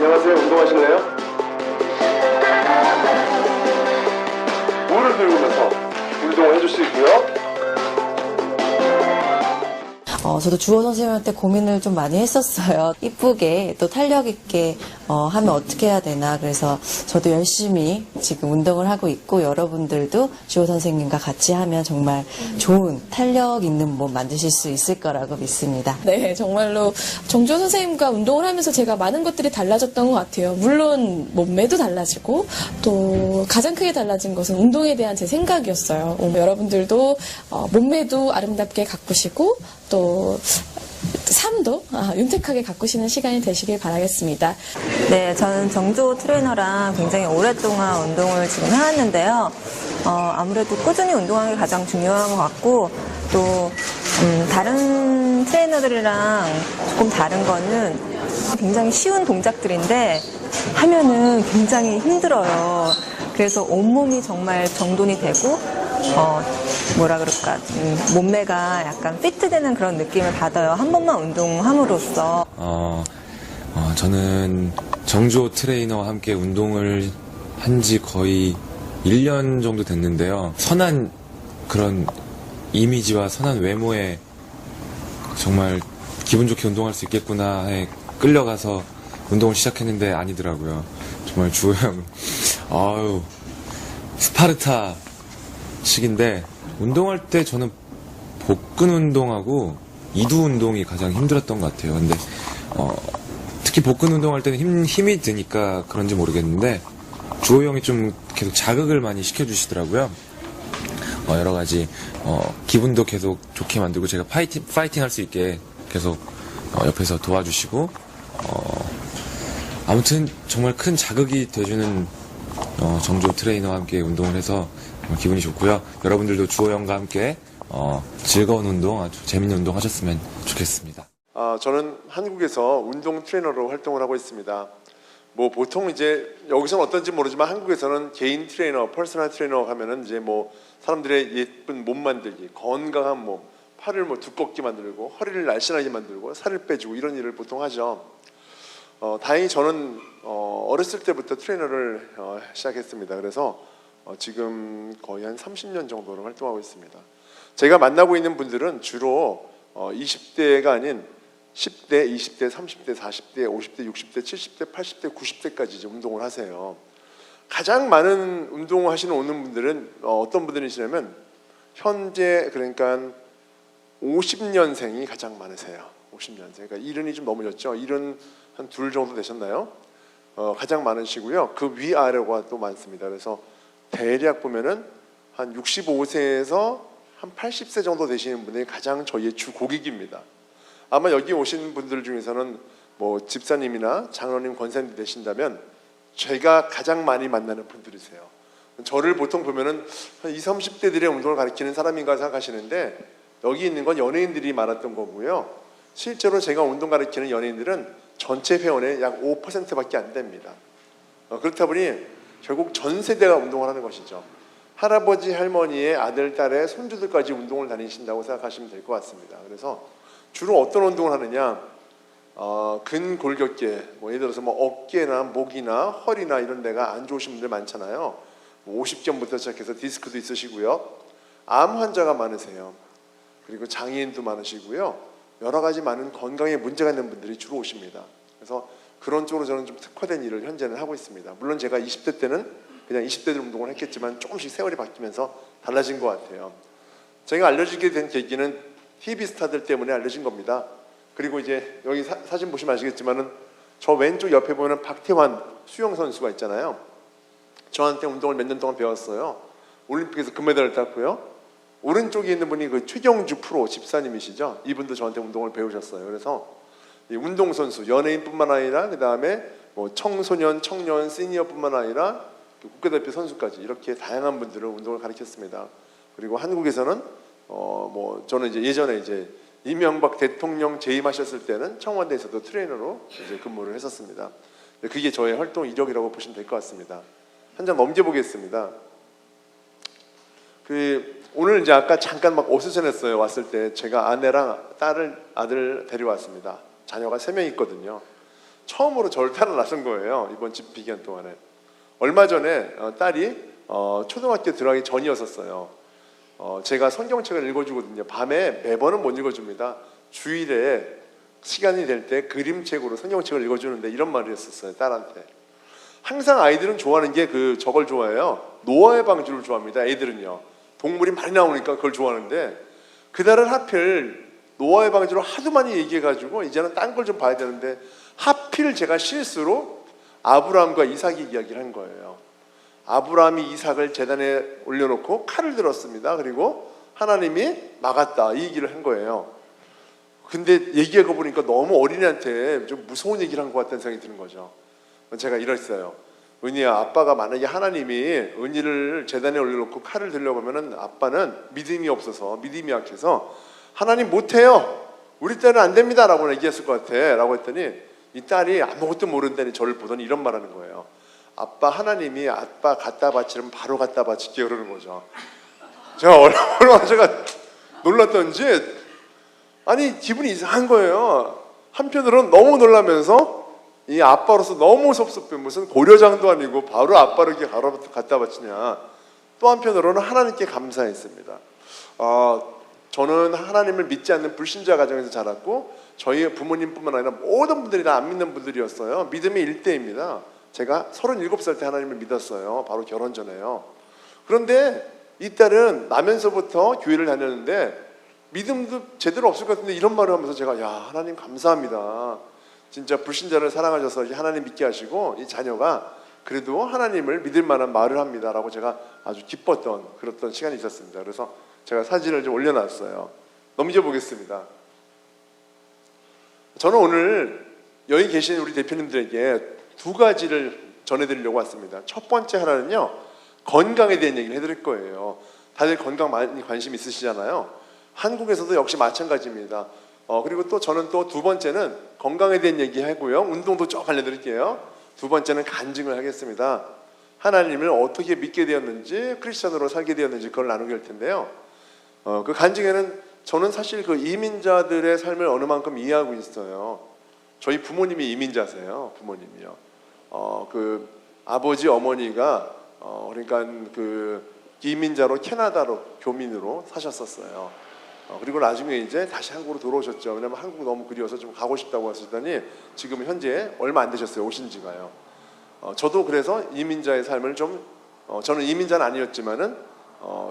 안녕하세요. 운동하실래요? 무릎 들으면서 운동을 해줄 수 있고요. 저도 주호 선생님한테 고민을 좀 많이 했었어요. 이쁘게 또 탄력 있게 하면 어떻게 해야 되나. 그래서 저도 열심히 지금 운동을 하고 있고, 여러분들도 주호 선생님과 같이 하면 정말 좋은 탄력 있는 몸 만드실 수 있을 거라고 믿습니다. 네, 정말로 정주호 선생님과 운동을 하면서 제가 많은 것들이 달라졌던 것 같아요. 물론 몸매도 달라지고 또 가장 크게 달라진 것은 운동에 대한 제 생각이었어요. 여러분들도 몸매도 아름답게 가꾸시고 또 삶도 윤택하게 가꾸시는 시간이 되시길 바라겠습니다. 네, 저는 정주호 트레이너랑 굉장히 오랫동안 운동을 지금 해왔는데요. 아무래도 꾸준히 운동하는 게 가장 중요한 것 같고, 또 다른 트레이너들이랑 조금 다른 거는 굉장히 쉬운 동작들인데 하면은 굉장히 힘들어요. 그래서 온몸이 정말 정돈이 되고 뭐라 그럴까, 몸매가 약간 피트되는 그런 느낌을 받아요. 한 번만 운동함으로써. 저는 정주호 트레이너와 함께 운동을 한 지 거의 1년 정도 됐는데요. 선한 그런 이미지와 선한 외모에 정말 기분 좋게 운동할 수 있겠구나에 끌려가서 운동을 시작했는데 아니더라고요. 정말 주호 형, 스파르타 식인데, 운동할 때 저는 복근 운동하고 이두 운동이 가장 힘들었던 것 같아요. 근데 특히 복근 운동할 때는 힘이 드니까 그런지 모르겠는데, 주호 형이 좀 계속 자극을 많이 시켜주시더라고요. 여러 가지 기분도 계속 좋게 만들고, 제가 파이팅 할 수 있게 계속 옆에서 도와주시고, 아무튼 정말 큰 자극이 돼주는 정주호 트레이너와 함께 운동을 해서 기분이 좋고요. 여러분들도 주호 형과 함께 즐거운 운동, 아주 재밌는 운동 하셨으면 좋겠습니다. 저는 한국에서 운동 트레이너로 활동을 하고 있습니다. 뭐 보통 이제 여기서는 어떤지 모르지만 한국에서는 개인 트레이너, 퍼스널 트레이너 하면은 이제 뭐 사람들의 예쁜 몸 만들기, 건강한 몸, 팔을 뭐 두껍게 만들고 허리를 날씬하게 만들고 살을 빼주고 이런 일을 보통 하죠. 다행히 저는 어렸을 때부터 트레이너를 시작했습니다. 그래서 지금 거의 한 30년 정도를 활동하고 있습니다. 제가 만나고 있는 분들은 주로 20대가 아닌 10대, 20대, 30대, 40대, 50대, 60대, 70대, 80대, 90대까지 이제 운동을 하세요. 가장 많은 운동을 하시는 오는 분들은 어떤 분들이시냐면 현재 그러니까 50년생이 가장 많으세요. 50년생. 그러니까 70이 좀 넘으셨죠. 70 한 둘 정도 되셨나요? 가장 많으시고요. 그 위아래가 또 많습니다. 그래서 대략 보면은 한 65세에서 한 80세 정도 되시는 분들이 가장 저희의 주 고객입니다. 아마 여기 오신 분들 중에서는 뭐 집사님이나 장로님, 권사님 되신다면 제가 가장 많이 만나는 분들이세요. 저를 보통 보면은 한 20, 30대들의 운동을 가르치는 사람인가 생각하시는데, 여기 있는 건 연예인들이 많았던 거고요. 실제로 제가 운동 가르치는 연예인들은 전체 회원의 약 5%밖에 안 됩니다. 그렇다 보니 결국 전 세대가 운동을 하는 것이죠. 할아버지, 할머니의 아들, 딸의 손주들까지 운동을 다니신다고 생각하시면 될 것 같습니다. 그래서 주로 어떤 운동을 하느냐, 근골격계, 뭐 예를 들어서 뭐 어깨나 목이나 허리나 이런 데가 안 좋으신 분들 많잖아요. 뭐 50견부터 시작해서 디스크도 있으시고요. 암 환자가 많으세요. 그리고 장애인도 많으시고요. 여러 가지 많은 건강에 문제가 있는 분들이 주로 오십니다. 그래서 그런 쪽으로 저는 좀 특화된 일을 현재는 하고 있습니다. 물론 제가 20대 때는 그냥 20대들 운동을 했겠지만 조금씩 세월이 바뀌면서 달라진 것 같아요. 제가 알려지게 된 계기는 TV 스타들 때문에 알려진 겁니다. 그리고 이제 여기 사진 보시면 아시겠지만은 저 왼쪽 옆에 보면 박태환 수영 선수가 있잖아요. 저한테 운동을 몇 년 동안 배웠어요. 올림픽에서 금메달을 땄고요. 오른쪽에 있는 분이 그 최경주 프로 집사님이시죠. 이분도 저한테 운동을 배우셨어요. 그래서 이 운동선수, 연예인뿐만 아니라 그 다음에 뭐 청소년, 청년, 시니어뿐만 아니라 국가대표 선수까지 이렇게 다양한 분들을 운동을 가르쳤습니다. 그리고 한국에서는 뭐 저는 이제 예전에 이제 이명박 대통령 재임하셨을 때는 청와대에서도 트레이너로 이제 근무를 했었습니다. 그게 저의 활동 이력이라고 보시면 될 것 같습니다. 한 장 넘겨보겠습니다. 오늘 이제 아까 잠깐 막 어수선했어요. 왔을 때 제가 아내랑 아들 데려왔습니다. 자녀가 3명 있거든요. 처음으로 저를 따라 나선 거예요. 이번 집 비기한 동안에. 얼마 전에 딸이 초등학교 들어가기 전이었었어요. 제가 성경책을 읽어주거든요. 밤에 매번은 못 읽어줍니다. 주일에 시간이 될 때 그림책으로 성경책을 읽어주는데 이런 말을 했었어요. 딸한테. 항상 아이들은 좋아하는 게 저걸 좋아해요. 노아의 방주를 좋아합니다. 애들은요. 동물이 많이 나오니까 그걸 좋아하는데 그날은 하필 노아의 방주를 하도 많이 얘기해가지고 이제는 딴 걸 좀 봐야 되는데 하필 제가 실수로 아브라함과 이삭이 이야기를 한 거예요. 아브라함이 이삭을 제단에 올려놓고 칼을 들었습니다. 그리고 하나님이 막았다 이 얘기를 한 거예요. 근데 얘기하고 보니까 너무 어린애한테 좀 무서운 얘기를 한 것 같다는 생각이 드는 거죠. 제가 이랬어요. 은희야, 아빠가 만약에 하나님이 은희를 제단에 올려놓고 칼을 들려고 하면은 아빠는 믿음이 없어서 믿음이 약해서 하나님 못해요. 우리 때는 안 됩니다 라고 얘기했을 것 같아 라고 했더니 이 딸이 아무것도 모른다니 저를 보더니 이런 말 하는 거예요. 아빠 하나님이 아빠 갖다 바치면 바로 갖다 바칠게요 그러는 거죠. 제가 얼마나 제가 놀랐던지 아니 기분이 이상한 거예요. 한편으로는 너무 놀라면서 이 아빠로서 너무 섭섭해. 무슨 고려장도 아니고 바로 아빠를 이렇게 갖다 바치냐. 또 한편으로는 하나님께 감사했습니다. 저는 하나님을 믿지 않는 불신자 가정에서 자랐고 저희 부모님뿐만 아니라 모든 분들이 다 안 믿는 분들이었어요. 믿음의 일대입니다. 제가 37살 때 하나님을 믿었어요. 바로 결혼 전에요. 그런데 이 딸은 나면서부터 교회를 다녔는데 믿음도 제대로 없을 것 같은데 이런 말을 하면서 제가 야 하나님 감사합니다. 진짜 불신자를 사랑하셔서 하나님 믿게 하시고 이 자녀가 그래도 하나님을 믿을 만한 말을 합니다 라고 제가 아주 기뻤던 그랬던 시간이 있었습니다. 그래서 제가 사진을 좀 올려놨어요. 넘겨보겠습니다. 저는 오늘 여기 계신 우리 대표님들에게 두 가지를 전해드리려고 왔습니다. 첫 번째 하나는요, 건강에 대한 얘기를 해드릴 거예요. 다들 건강 많이 관심 있으시잖아요. 한국에서도 역시 마찬가지입니다. 그리고 또 저는 또 두 번째는 건강에 대한 얘기 하고요, 운동도 쭉 알려드릴게요. 두 번째는 간증을 하겠습니다. 하나님을 어떻게 믿게 되었는지, 크리스천으로 살게 되었는지 그걸 나누게 할 텐데요. 그 간증에는 저는 사실 그 이민자들의 삶을 어느 만큼 이해하고 있어요. 저희 부모님이 이민자세요. 부모님이요. 그 아버지 어머니가 그러니까 그 이민자로 캐나다로 교민으로 사셨었어요. 그리고 나중에 이제 다시 한국으로 들어오셨죠. 왜냐면 한국 너무 그리워서 좀 가고 싶다고 하시더니 지금 현재 얼마 안 되셨어요. 오신 지가요. 저도 그래서 이민자의 삶을 좀 저는 이민자는 아니었지만은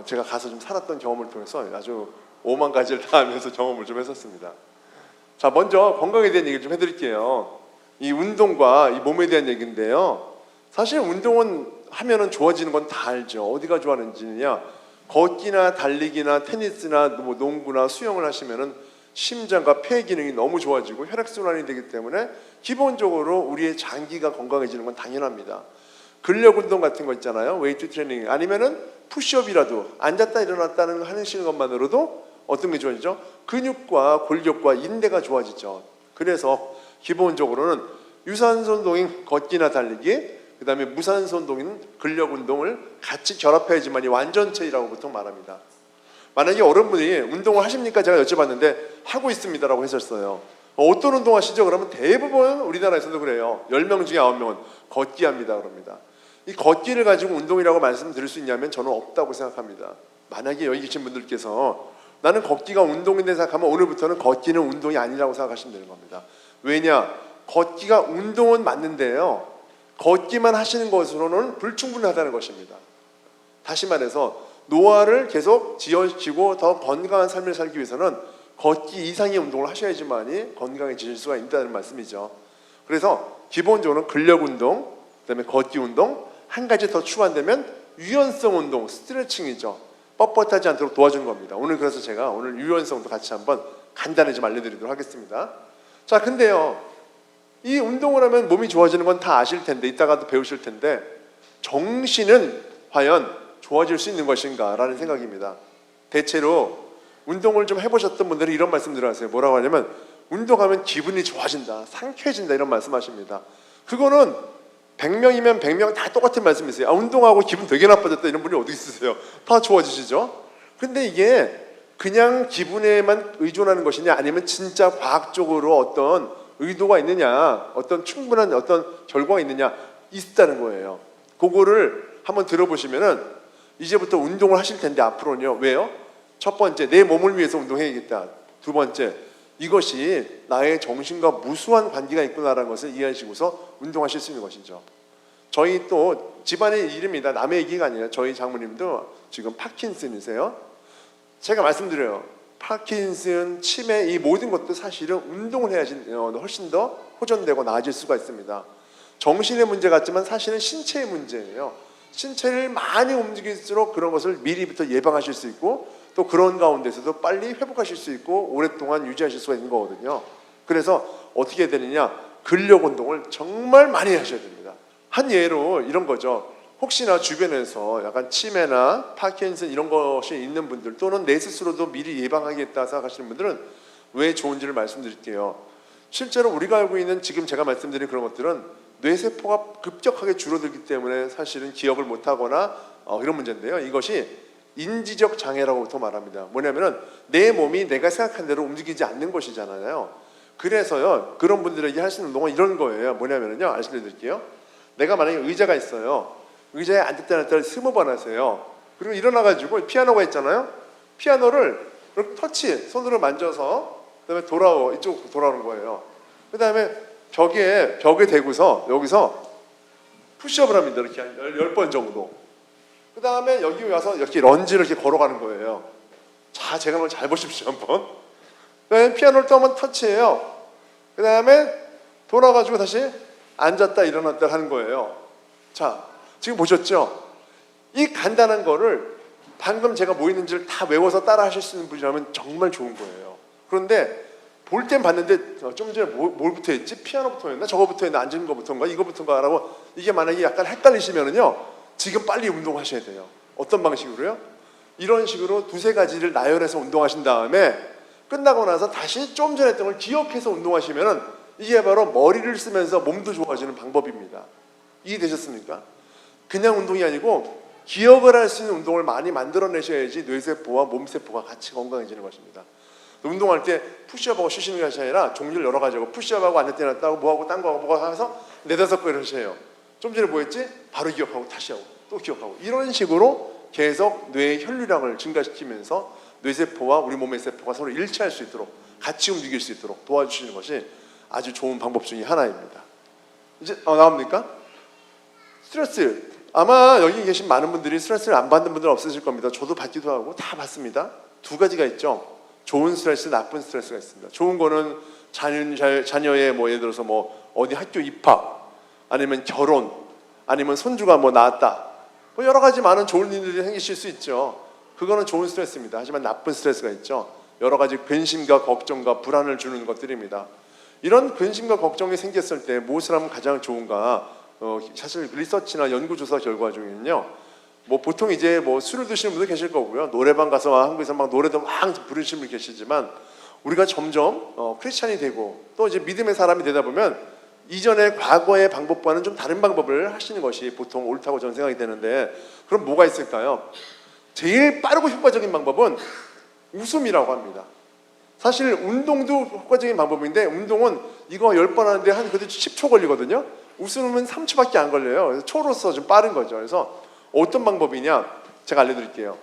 제가 가서 좀 살았던 경험을 통해서 아주 오만 가지를 다 하면서 경험을 좀 했었습니다. 자, 먼저 건강에 대한 얘기를 좀 해드릴게요. 이 운동과 이 몸에 대한 얘기인데요. 사실 운동은 하면은 좋아지는 건 다 알죠. 어디가 좋아하는지냐? 걷기나 달리기나 테니스나 뭐 농구나 수영을 하시면은 심장과 폐 기능이 너무 좋아지고 혈액순환이 되기 때문에 기본적으로 우리의 장기가 건강해지는 건 당연합니다. 근력 운동 같은 거 있잖아요. 웨이트 트레이닝 아니면은 푸시업이라도 앉았다 일어났다는 거 하시는 것만으로도 어떤 게 좋아지죠? 근육과 골격과 인대가 좋아지죠. 그래서 기본적으로는 유산소 운동인 걷기나 달리기, 그 다음에 무산소 운동인 근력 운동을 같이 결합해야지만이 완전체라고 보통 말합니다. 만약에 어른분이 운동을 하십니까? 제가 여쭤봤는데 하고 있습니다라고 했었어요. 어떤 운동 하시죠? 그러면 대부분 우리나라에서도 그래요. 10명 중에 9명은 걷기 합니다. 그럽니다. 이 걷기를 가지고 운동이라고 말씀드릴 수 있냐면 저는 없다고 생각합니다. 만약에 여기 계신 분들께서 나는 걷기가 운동인데 생각하면 오늘부터는 걷기는 운동이 아니라고 생각하시면 되는 겁니다. 왜냐? 걷기가 운동은 맞는데요. 걷기만 하시는 것으로는 불충분하다는 것입니다. 다시 말해서 노화를 계속 지어지고 더 건강한 삶을 살기 위해서는 걷기 이상의 운동을 하셔야지만이 건강해지실 수가 있다는 말씀이죠. 그래서 기본적으로 근력 운동, 그다음에 걷기 운동, 한 가지 더 추가한다면 유연성 운동, 스트레칭이죠. 뻣뻣하지 않도록 도와주는 겁니다. 오늘 그래서 제가 오늘 유연성도 같이 한번 간단히 좀 알려드리도록 하겠습니다. 자, 근데요, 이 운동을 하면 몸이 좋아지는 건 다 아실 텐데 이따가도 배우실 텐데 정신은 과연 좋아질 수 있는 것인가 라는 생각입니다. 대체로 운동을 좀 해보셨던 분들은 이런 말씀 들어가세요. 뭐라고 하냐면 운동하면 기분이 좋아진다, 상쾌해진다 이런 말씀하십니다. 그거는 100명이면 100명 다 똑같은 말씀이세요. 운동하고 기분 되게 나빠졌다 이런 분이 어디 있으세요? 다 좋아지시죠? 근데 이게 그냥 기분에만 의존하는 것이냐 아니면 진짜 과학적으로 어떤 의도가 있느냐, 어떤 충분한 어떤 결과가 있느냐, 있다는 거예요. 그거를 한번 들어보시면은 이제부터 운동을 하실 텐데 앞으로는요. 왜요? 첫 번째, 내 몸을 위해서 운동해야겠다. 두 번째, 이것이 나의 정신과 무수한 관계가 있구나라는 것을 이해하시고서 운동하실 수 있는 것이죠. 저희 또 집안의 일입니다. 남의 얘기가 아니라 저희 장모님도 지금 파킨슨이세요. 제가 말씀드려요. 파킨슨, 치매 이 모든 것도 사실은 운동을 해야지 훨씬 더 호전되고 나아질 수가 있습니다. 정신의 문제 같지만 사실은 신체의 문제예요. 신체를 많이 움직일수록 그런 것을 미리부터 예방하실 수 있고 또 그런 가운데서도 빨리 회복하실 수 있고 오랫동안 유지하실 수가 있는 거거든요. 그래서 어떻게 해야 되느냐? 근력 운동을 정말 많이 하셔야 됩니다. 한 예로 이런 거죠. 혹시나 주변에서 약간 치매나 파킨슨 이런 것이 있는 분들 또는 내 스스로도 미리 예방하겠다 생각하시는 분들은 왜 좋은지를 말씀드릴게요. 실제로 우리가 알고 있는 지금 제가 말씀드린 그런 것들은 뇌세포가 급격하게 줄어들기 때문에 사실은 기억을 못하거나 이런 문제인데요. 이것이 인지적 장애라고부터 말합니다. 뭐냐면은 내 몸이 내가 생각한 대로 움직이지 않는 것이잖아요. 그래서요 그런 분들에게 할 수 있는 운동은 이런 거예요. 뭐냐면은요, 알려드릴게요. 내가 만약에 의자가 있어요. 의자에 앉았다 놨다 20번 하세요. 그리고 일어나가지고 피아노가 있잖아요. 피아노를 이렇게 터치 손으로 만져서 그다음에 이쪽으로 돌아오는 거예요. 그다음에 벽에 대고서 여기서 푸시업을 합니다. 이렇게 한 10번 정도. 그 다음에 여기 와서 이렇게 런지를 이렇게 걸어가는 거예요. 자, 제가 한번 잘 보십시오 한번. 그다음에 피아노를 또 한번 터치해요. 그 다음에 돌아가지고 다시 앉았다 일어났다 하는 거예요. 자, 지금 보셨죠? 이 간단한 거를 방금 제가 뭐 있는지를 다 외워서 따라 하실 수 있는 분이라면 정말 좋은 거예요. 그런데 볼 땐 봤는데 좀 전에 뭘부터 했지? 피아노부터 했나? 저거부터 했나? 앉은 거부터인가? 이거부터인가? 라고 이게 만약에 약간 헷갈리시면은요, 지금 빨리 운동하셔야 돼요. 어떤 방식으로요? 이런 식으로 두세 가지를 나열해서 운동하신 다음에 끝나고 나서 다시 좀 전에 했던 걸 기억해서 운동하시면은 이게 바로 머리를 쓰면서 몸도 좋아지는 방법입니다. 이해되셨습니까? 그냥 운동이 아니고 기억을 할 수 있는 운동을 많이 만들어내셔야지 뇌세포와 몸세포가 같이 건강해지는 것입니다. 운동할 때 푸시업하고 쉬시는 것이 아니라 종류를 여러 가지 하고 푸시업하고 앉았다 일어났다 하고 뭐하고 딴 거하고 뭐가 하면서 4-5번 이러셔요. 좀 전에 뭐 했지? 바로 기억하고 다시 하고 또 기억하고 이런 식으로 계속 뇌의 혈류량을 증가시키면서 뇌세포와 우리 몸의 세포가 서로 일치할 수 있도록 같이 움직일 수 있도록 도와주시는 것이 아주 좋은 방법 중에 하나입니다. 이제 나옵니까? 스트레스. 아마 여기 계신 많은 분들이 스트레스를 안 받는 분들은 없으실 겁니다. 저도 받기도 하고 다 받습니다. 두 가지가 있죠. 좋은 스트레스, 나쁜 스트레스가 있습니다. 좋은 거는 자녀의 뭐 예를 들어서 뭐 어디 학교 입학, 아니면 결혼, 아니면 손주가 뭐 낳았다, 뭐 여러 가지 많은 좋은 일들이 생기실 수 있죠. 그거는 좋은 스트레스입니다. 하지만 나쁜 스트레스가 있죠. 여러 가지 근심과 걱정과 불안을 주는 것들입니다. 이런 근심과 걱정이 생겼을 때 무엇을 하면 가장 좋은가? 사실 리서치나 연구조사 결과 중에는요. 뭐 보통 이제 뭐 술을 드시는 분도 계실 거고요. 노래방 가서 한국에서 막 노래도 막 부르시는 분 계시지만 우리가 점점 크리스찬이 되고 또 이제 믿음의 사람이 되다 보면 이전의 과거의 방법과는 좀 다른 방법을 하시는 것이 보통 옳다고 저는 생각이 되는데 그럼 뭐가 있을까요? 제일 빠르고 효과적인 방법은 웃음이라고 합니다. 사실 운동도 효과적인 방법인데 운동은 이거 10번 하는데 한 그래도 10초 걸리거든요. 웃음은 3초밖에 안 걸려요. 그래서 초로서 좀 빠른 거죠. 그래서 어떤 방법이냐? 제가 알려드릴게요.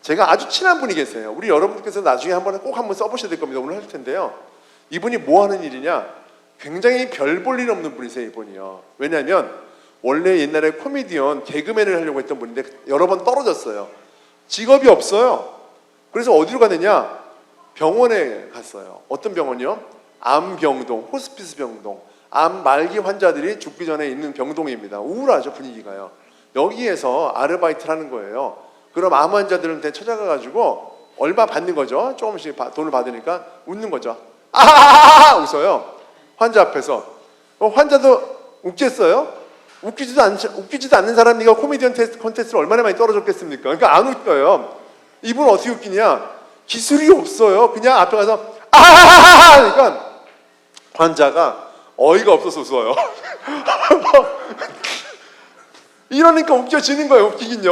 제가 아주 친한 분이 계세요. 우리 여러분께서 나중에 꼭 한번 써보셔야 될 겁니다. 오늘 할 텐데요. 이분이 뭐 하는 일이냐? 굉장히 별 볼 일 없는 분이세요. 이분이요. 왜냐하면 원래 옛날에 코미디언, 개그맨을 하려고 했던 분인데 여러 번 떨어졌어요. 직업이 없어요. 그래서 어디로 갔느냐? 병원에 갔어요. 어떤 병원이요? 암병동, 호스피스 병동. 암 말기 환자들이 죽기 전에 있는 병동입니다. 우울하죠, 분위기가요. 여기에서 아르바이트를 하는 거예요. 그럼 암 환자들한테 찾아가가지고 얼마 받는 거죠? 조금씩 돈을 받으니까 웃는 거죠. 아하하하 웃어요. 환자 앞에서. 환자도 웃겠어요? 웃기지도 않는 사람 네가 코미디언 콘테스트를 얼마나 많이 떨어졌겠습니까? 그러니까 안 웃겨요. 이분 어떻게 웃기냐? 기술이 없어요. 그냥 앞에 가서 아하하하 하니까 환자가 어이가 없어서 웃어요. 이러니까 웃겨지는 거예요. 웃기긴요.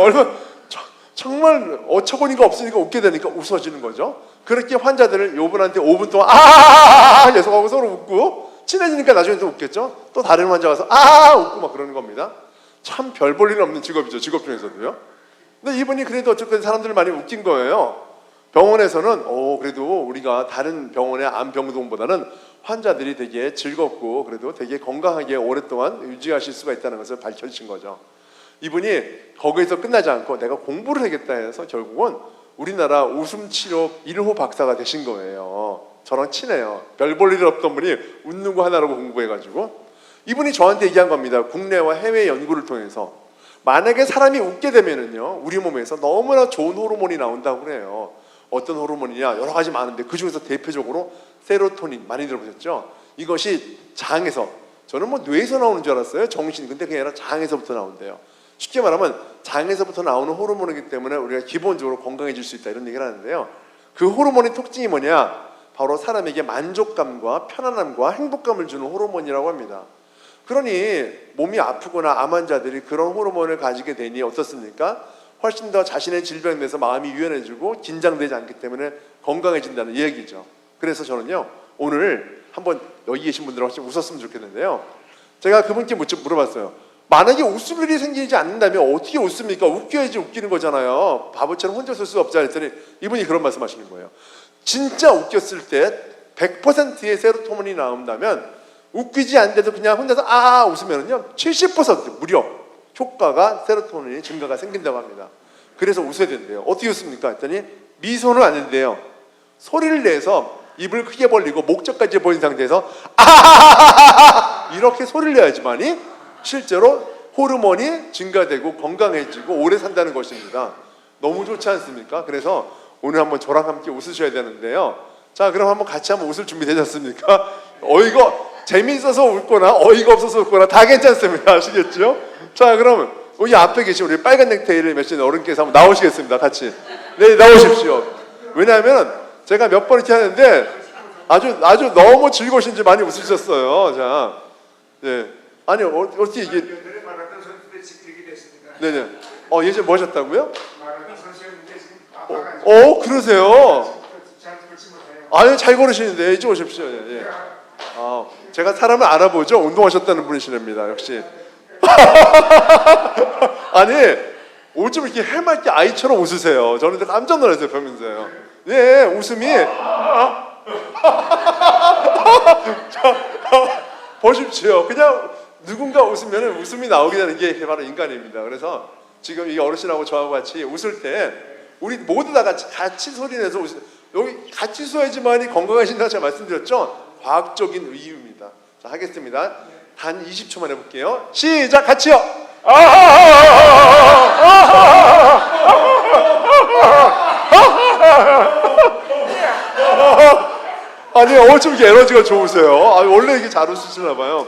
정말 어처구니가 없으니까 웃게 되니까 웃어지는 거죠. 그렇게 환자들을 요분한테 5분 동안 아하하하 계속하고 서로 웃고 친해지니까 나중에 또 웃겠죠? 또 다른 환자 와서 아 웃고 막 그러는 겁니다. 참 별 볼 일 없는 직업이죠. 직업 중에서도요. 근데 이분이 그래도 어쨌든 사람들을 많이 웃긴 거예요. 병원에서는 그래도 우리가 다른 병원의 암병동보다는 환자들이 되게 즐겁고 그래도 되게 건강하게 오랫동안 유지하실 수가 있다는 것을 밝혀주신 거죠. 이분이 거기서 끝나지 않고 내가 공부를 하겠다 해서 결국은 우리나라 웃음치료 1호 박사가 되신 거예요. 저랑 친해요. 별 볼 일 없던 분이 웃는 거 하나라고 공부해가지고 이분이 저한테 얘기한 겁니다. 국내와 해외 연구를 통해서 만약에 사람이 웃게 되면은요 우리 몸에서 너무나 좋은 호르몬이 나온다고 그래요. 어떤 호르몬이냐 여러 가지 많은데 그 중에서 대표적으로 세로토닌 많이 들어보셨죠? 이것이 장에서 저는 뭐 뇌에서 나오는 줄 알았어요. 정신 근데 그게 아니라 장에서부터 나온대요. 쉽게 말하면 장에서부터 나오는 호르몬이기 때문에 우리가 기본적으로 건강해질 수 있다 이런 얘기를 하는데요. 그 호르몬의 특징이 뭐냐? 바로 사람에게 만족감과 편안함과 행복감을 주는 호르몬이라고 합니다. 그러니 몸이 아프거나 암 환자들이 그런 호르몬을 가지게 되니 어떻습니까? 훨씬 더 자신의 질병에 대해서 마음이 유연해지고 긴장되지 않기 때문에 건강해진다는 얘기죠. 그래서 저는요 오늘 한번 여기 계신 분들하고 같이 웃었으면 좋겠는데요. 제가 그분께 물어봤어요. 만약에 웃을 일이 생기지 않는다면 어떻게 웃습니까? 웃겨야지 웃기는 거잖아요. 바보처럼 혼자 쓸 수 없지 했더니 이분이 그런 말씀 하시는 거예요. 진짜 웃겼을 때 100%의 세로토닌이 나온다면 웃기지 않는데도 그냥 혼자서 아 웃으면은요 70% 무려 효과가 세로토닌이 증가가 생긴다고 합니다. 그래서 웃어야 된대요. 어떻게 웃습니까? 했더니 미소는 안 된대요. 소리를 내서 입을 크게 벌리고 목젖까지 보인 상태에서 아하하하하 이렇게 소리를 내야지만이 실제로 호르몬이 증가되고 건강해지고 오래 산다는 것입니다. 너무 좋지 않습니까? 그래서 오늘 한번 저랑 함께 웃으셔야 되는데요. 자 그럼 한번 같이 한번 웃을 준비 되지 않습니까? 재미있어서 웃거나 어이가 없어서 웃거나 다 괜찮습니다. 아시겠죠? 자 그럼 여기 앞에 계신 우리 빨간 넥타이를 매신 어른께서 한번 나오시겠습니다. 같이 네 나오십시오. 왜냐하면 제가 몇 번 이렇게 하는데 아주 너무 즐거우신지 많이 웃으셨어요. 자, 네. 아니 어떻게 이게 네네. 예전에 뭐 하셨다고요? 그러세요? 아니 잘 걸으시는데 이쪽 오십시오. 예, 예. 제가 사람을 알아보죠. 운동하셨다는 분이시랍니다. 역시. 아니 어쩜 이렇게 해맑게 아이처럼 웃으세요. 저는 깜짝 놀랐어요. 보면서요. 네 웃음이 보십시오. 그냥 누군가 웃으면 웃음이 나오게 되는 게 바로 인간입니다. 그래서 지금 이 어르신하고 저하고 같이 웃을 때 우리 모두 다 같이 소리내서 여기 같이 써야지만이 건강하신다고 제가 말씀드렸죠. 과학적인 이유입니다. 자 하겠습니다. 단 20초만 해볼게요. 시작 같이요. 아니 어쩜 이렇게 에너지가 좋으세요? 원래 이렇게 잘 웃으시나 봐요.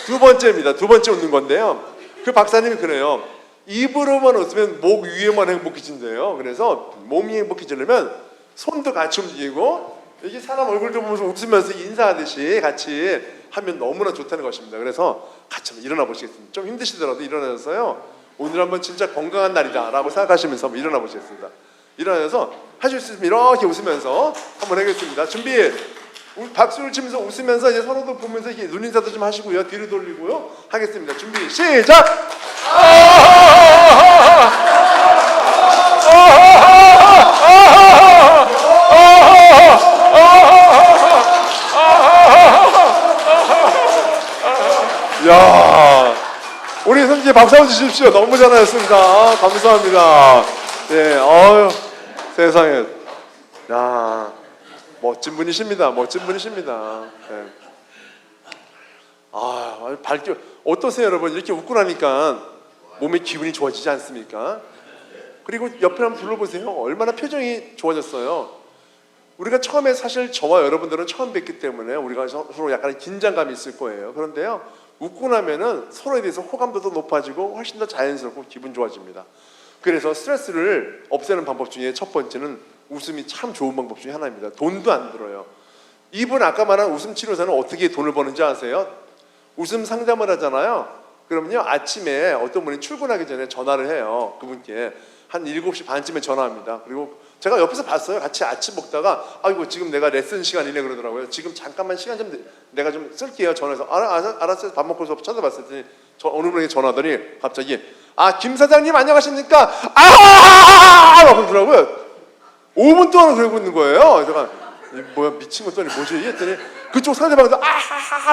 두 번째입니다. 두 번째 웃는 건데요. 그 박사님이 그래요. 입으로만 웃으면 목 위에만 행복해진대요. 그래서 몸이 행복해지려면 손도 같이 움직이고 이게 사람 얼굴도 보면서 웃으면서 인사하듯이 같이 하면 너무나 좋다는 것입니다. 그래서 같이 한번 일어나 보시겠습니다. 좀 힘드시더라도 일어나서요. 오늘 한번 진짜 건강한 날이다 라고 생각하시면서 한번 일어나 보시겠습니다. 일어나서 하실 수 있으면 이렇게 웃으면서 한번 하겠습니다. 준비. 박수를 치면서 웃으면서 이제 서로도 보면서 이렇게 눈인사도 좀 하시고요. 뒤로 돌리고요. 하겠습니다. 준비 시작. 야, 우리 선생님 박수 한번 주십시오. 너무 잘하셨습니다. 감사합니다. 네, 세상에, 야, 멋진 분이십니다. 멋진 분이십니다. 네. 밝게 어떠세요, 여러분? 이렇게 웃고 나니까 몸의 기분이 좋아지지 않습니까? 그리고 옆에 한번 둘러보세요. 얼마나 표정이 좋아졌어요. 우리가 처음에 사실 저와 여러분들은 처음 뵙기 때문에 우리가 서로 약간의 긴장감이 있을 거예요. 그런데요, 웃고 나면은 서로에 대해서 호감도도 높아지고 훨씬 더 자연스럽고 기분 좋아집니다. 그래서 스트레스를 없애는 방법 중에 첫 번째는 웃음이 참 좋은 방법 중에 하나입니다. 돈도 안 들어요. 이분 아까 말한 웃음 치료사는 어떻게 돈을 버는지 아세요? 웃음 상담을 하잖아요. 그러면요 아침에 어떤 분이 출근하기 전에 전화를 해요. 그분께 한 7시 반쯤에 전화합니다. 그리고 제가 옆에서 봤어요. 같이 아침 먹다가 아이고 지금 내가 레슨 시간이네 그러더라고요. 지금 잠깐만 시간 좀 내가 좀 쓸게요. 전화해서 알았어요. 밥 먹고서 찾아봤더니 어느 분에게 전화하더니 갑자기 김 사장님 안녕하십니까? 막 그러더라고요. 5분 동안 그러고 있는 거예요. 제가 뭐야 미친 것도 아니고 뭐지? 했더니 그쪽 상대방에서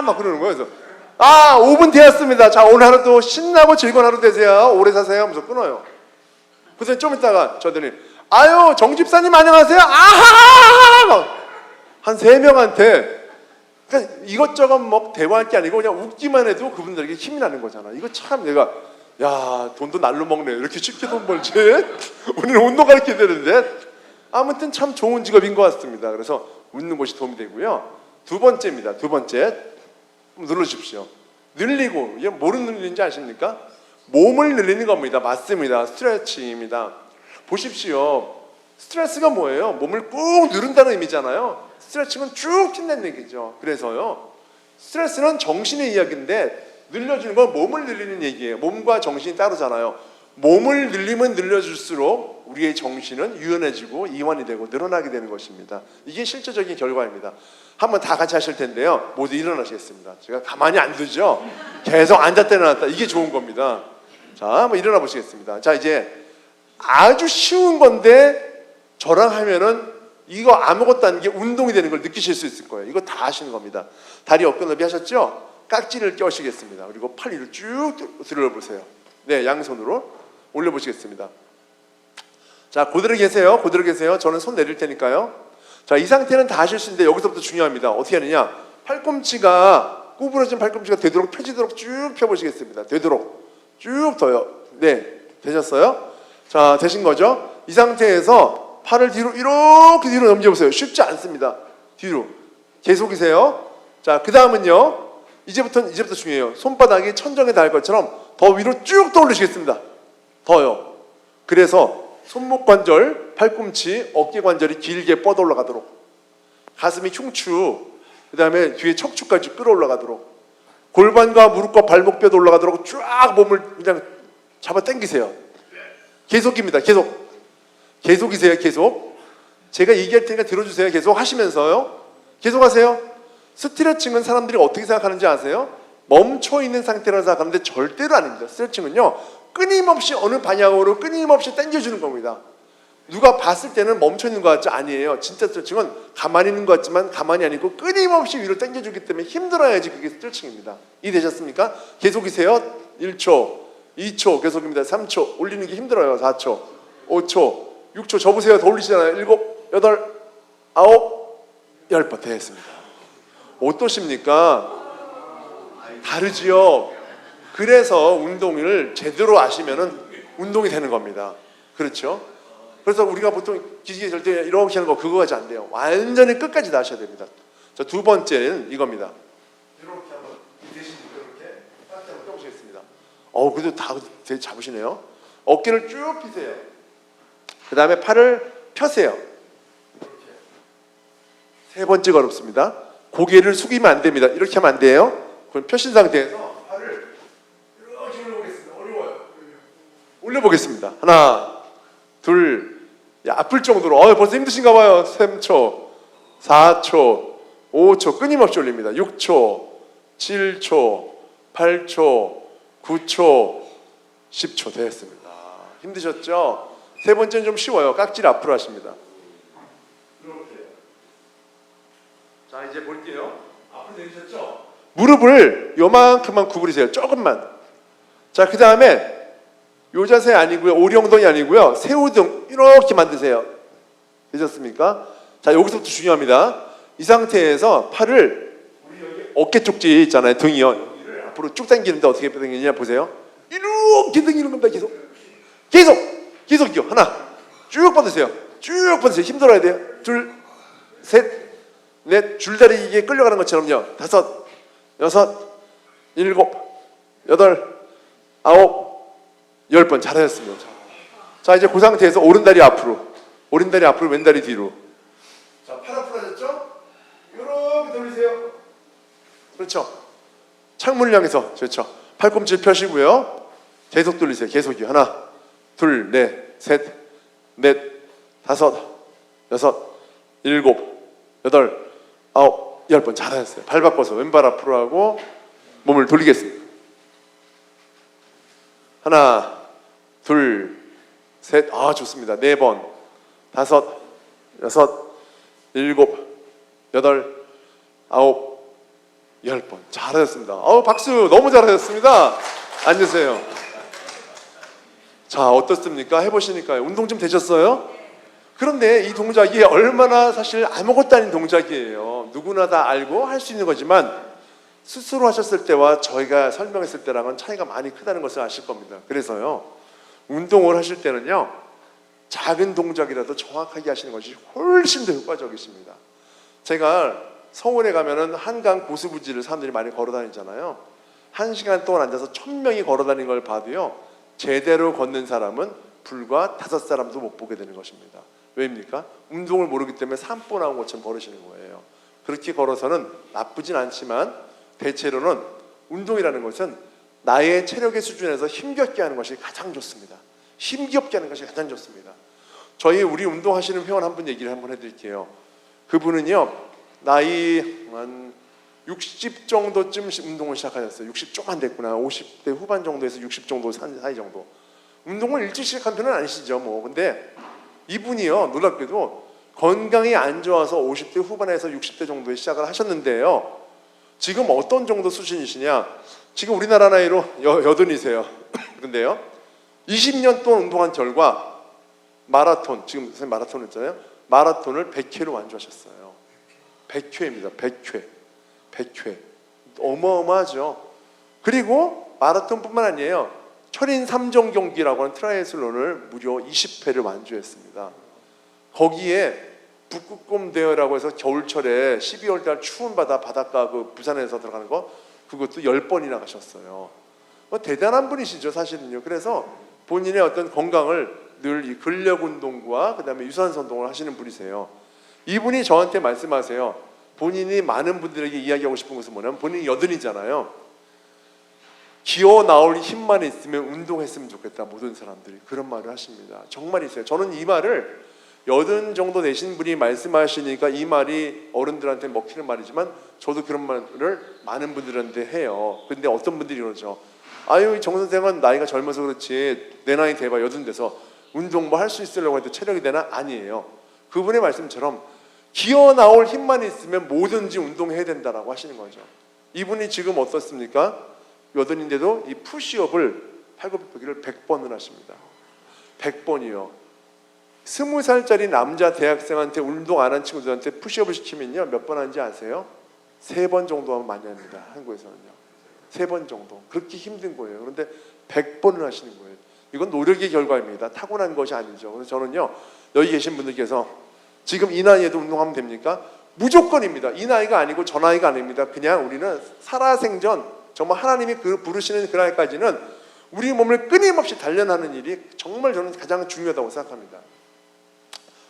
막 그러는 거예요. 그래서 5분 되었습니다. 자 오늘 하루도 신나고 즐거운 하루 되세요. 오래 사세요 하면서 끊어요. 그래서 좀 있다가 저더니 아유 정집사님 안녕하세요. 막 한 3명한테 그러니까 이것저것 뭐 대화할 게 아니고 그냥 웃기만 해도 그분들에게 힘이 나는 거잖아. 이거 참 내가 야 돈도 날로 먹네. 이렇게 쉽게 돈 벌지? 우리는 운동 가르쳐야 되는데 아무튼 참 좋은 직업인 것 같습니다. 그래서 웃는 것이 도움이 되고요. 두 번째입니다. 두 번째 눌러주십시오. 늘리고 이게 뭐를 늘리는지 아십니까? 몸을 늘리는 겁니다. 맞습니다. 스트레칭입니다. 보십시오. 스트레스가 뭐예요? 몸을 꾹 누른다는 의미잖아요. 스트레칭은 쭉 핀다는 얘기죠. 그래서요. 스트레스는 정신의 이야기인데 늘려주는 건 몸을 늘리는 얘기예요. 몸과 정신이 따로잖아요. 몸을 늘리면 늘려줄수록 우리의 정신은 유연해지고 이완이 되고 늘어나게 되는 것입니다. 이게 실제적인 결과입니다. 한번 다 같이 하실 텐데요. 모두 일어나시겠습니다. 제가 가만히 안 두죠. 계속 앉았다 일어났다. 이게 좋은 겁니다. 자, 한번 일어나 보시겠습니다. 자, 이제 아주 쉬운 건데 저랑 하면은 이거 아무것도 아닌 게 운동이 되는 걸 느끼실 수 있을 거예요. 이거 다 하시는 겁니다. 다리 어깨 넓이 하셨죠? 깍지를 껴시겠습니다. 그리고 팔 위로 쭉 들어보세요. 네, 양손으로 올려보시겠습니다. 자, 그대로 계세요. 그대로 계세요. 저는 손 내릴 테니까요. 자, 이 상태는 다 하실 수 있는데 여기서부터 중요합니다. 어떻게 하느냐? 팔꿈치가 구부러진 팔꿈치가 되도록 펴지도록 쭉 펴보시겠습니다. 되도록 쭉 더요. 네, 되셨어요? 자, 되신 거죠? 이 상태에서 팔을 뒤로 이렇게 뒤로 넘겨보세요. 쉽지 않습니다. 뒤로 계속이세요. 자, 그 다음은요. 이제부터 중요해요. 손바닥이 천정에 닿을 것처럼 더 위로 쭉 떠올리시겠습니다. 더요. 그래서 손목 관절, 팔꿈치, 어깨 관절이 길게 뻗어 올라가도록, 가슴이 흉추, 그 다음에 뒤에 척추까지 끌어올라가도록, 골반과 무릎과 발목뼈도 올라가도록 쫙 몸을 그냥 잡아 당기세요. 계속입니다. 계속이세요. 계속. 제가 얘기할 테니까 들어주세요. 계속 하시면서요. 계속 하세요. 스트레칭은 사람들이 어떻게 생각하는지 아세요? 멈춰 있는 상태라고 생각하는데 절대로 아닙니다. 스트레칭은요, 끊임없이 어느 방향으로 끊임없이 당겨주는 겁니다. 누가 봤을 때는 멈춰 있는 것 같지? 아니에요. 진짜 스트레칭은 가만히 있는 것 같지만 가만히 아니고 끊임없이 위로 당겨주기 때문에 힘들어야지 그게 스트레칭입니다. 이해되셨습니까? 계속이세요. 1초, 2초 계속입니다. 3초 올리는 게 힘들어요. 4초, 5초, 6초 접으세요. 더 올리시잖아요. 7, 8, 9, 10번 됐습니다. 어떠십니까? 다르지요? 그래서 운동을 제대로 아시면은 운동이 되는 겁니다. 그렇죠? 그래서 우리가 보통 기지개 절 때 이렇게 하는 거 그거 가지 안 돼요. 완전히 끝까지 다 하셔야 됩니다. 자, 두 번째는 이겁니다. 이렇게 한번 대신 이렇게 딱 한번 떠보시겠습니다. 그래도 다 잡으시네요. 어깨를 쭉 펴세요. 그 다음에 팔을 펴세요. 이렇게. 세 번째가 어렵습니다. 고개를 숙이면 안 됩니다. 이렇게 하면 안 돼요. 그럼 펴신 상태에서 팔을 이렇게 올려보겠습니다. 어려워요. 올려보겠습니다. 하나, 둘, 아플 정도로. 벌써 힘드신가 봐요. 3초, 4초, 5초 끊임없이 올립니다. 6초, 7초, 8초, 9초, 10초 됐습니다. 힘드셨죠? 세 번째는 좀 쉬워요. 깍지를 앞으로 하십니다. 이렇게. 자, 이제 볼게요. 앞으로 내리셨죠? 무릎을 요만큼만 구부리세요. 조금만. 자, 그 다음에 요 자세 아니고요. 오리엉덩이 아니고요. 새우등 이렇게 만드세요. 되셨습니까? 자, 여기서부터 중요합니다. 이 상태에서 팔을 우리 여기 어깨 쪽지 있잖아요. 등이요. 여기를 앞으로 쭉 당기는데 어떻게 당기느냐 보세요. 이렇게 당기는 겁니다. 계속요. 하나, 쭉 뻗으세요. 힘들어야 돼요. 둘, 셋, 넷, 줄다리 이게 끌려가는 것처럼요. 5, 6, 7, 8, 9, 10번 잘하셨습니다. 자, 이제 그 상태에서 오른다리 앞으로, 왼다리 뒤로. 자, 팔 앞으로 하셨죠? 이렇게 돌리세요. 그렇죠. 창문을 향해서. 그렇죠. 팔꿈치를 펴시고요. 계속 돌리세요. 계속이요. 하나, 둘, 넷, 셋, 넷, 5, 여섯, 일곱, 여덟, 아홉, 10번 잘하셨어요. 발 바꿔서 왼발 앞으로 하고 몸을 돌리겠습니다. 하나, 둘, 셋, 좋습니다. 4번, 다섯, 여섯, 일곱, 여덟, 아홉, 10번 잘하셨습니다. 박수 너무 잘하셨습니다. 앉으세요. 자, 어떻습니까? 해보시니까요. 운동 좀 되셨어요? 그런데 이 동작이 얼마나 사실 아무것도 아닌 동작이에요. 누구나 다 알고 할 수 있는 거지만 스스로 하셨을 때와 저희가 설명했을 때랑은 차이가 많이 크다는 것을 아실 겁니다. 그래서요, 운동을 하실 때는요, 작은 동작이라도 정확하게 하시는 것이 훨씬 더 효과적이십니다. 제가 서울에 가면은 한강 고수부지를 사람들이 많이 걸어 다니잖아요. 1시간 동안 앉아서 1000명이 걸어 다니는 걸 봐도요, 제대로 걷는 사람은 불과 5사람도 못 보게 되는 것입니다. 왜입니까? 운동을 모르기 때문에 산보 나온 것처럼 걸으시는 거예요. 그렇게 걸어서는 나쁘진 않지만 대체로는 운동이라는 것은 나의 체력의 수준에서 힘겹게 하는 것이 가장 좋습니다. 힘겹게 하는 것이 가장 좋습니다. 우리 운동하시는 회원 한 분 얘기를 한번 해드릴게요. 그분은요, 나이 한 60 정도쯤 운동을 시작하셨어요. 60 조금 안 됐구나. 50대 후반 정도에서 60 정도 사이 정도. 운동을 일찍 시작한 편은 아니시죠, 뭐. 근데 이분이요, 놀랍게도 건강이 안 좋아서 50대 후반에서 60대 정도에 시작을 하셨는데요, 지금 어떤 정도 수준이시냐? 지금 우리나라 나이로 여든이세요. 그런데요, 20년 동안 운동한 결과 마라톤, 지금 선생님 마라톤 했잖아요. 마라톤을 100회로 완주하셨어요. 100회입니다. 100회. 어마어마하죠. 그리고 마라톤뿐만 아니에요. 철인 3종 경기라고 하는 트라이애슬론을 무려 20회를 완주했습니다. 거기에 북극곰 대회라고 해서 겨울철에 12월 달 추운 바닷가 부산에서 들어가는 거, 그것도 10번이나 가셨어요. 대단한 분이시죠, 사실은요. 그래서 본인의 어떤 건강을 늘 이 근력 운동과 그다음에 유산소 운동을 하시는 분이세요. 이분이 저한테 말씀하세요. 본인이 많은 분들에게 이야기하고 싶은 것은 뭐냐면, 본인이 여든이잖아요. 기어 나올 힘만 있으면 운동했으면 좋겠다, 모든 사람들이 그런 말을 하십니다. 정말이세요. 저는 이 말을 80 정도 되신 분이 말씀하시니까 이 말이 어른들한테 먹히는 말이지만 저도 그런 말을 많은 분들한테 해요. 근데 어떤 분들이 그러죠. 정 선생은 나이가 젊어서 그렇지 내 나이 돼봐 80 돼서 운동 뭐 할 수 있으려고 해도 체력이 되나? 아니에요. 그분의 말씀처럼 기어 나올 힘만 있으면 뭐든지 운동해야 된다라고 하시는 거죠. 이분이 지금 어떻습니까? 80인데도 이 푸시업을 팔굽혀펴기를 100번을 하십니다. 100번이요. 20살짜리 남자 대학생한테 운동 안 한 친구들한테 푸시업을 시키면요, 몇 번 하는지 아세요? 3번 정도 하면 많이 합니다. 한국에서는요. 3번 정도. 그렇게 힘든 거예요. 그런데 100번을 하시는 거예요. 이건 노력의 결과입니다. 타고난 것이 아니죠. 그래서 저는요, 여기 계신 분들께서 지금 이 나이에도 운동하면 됩니까? 무조건입니다. 이 나이가 아니고 저 나이가 아닙니다. 그냥 우리는 살아생전 정말 하나님이 부르시는 그날까지는 우리 몸을 끊임없이 단련하는 일이 정말 저는 가장 중요하다고 생각합니다.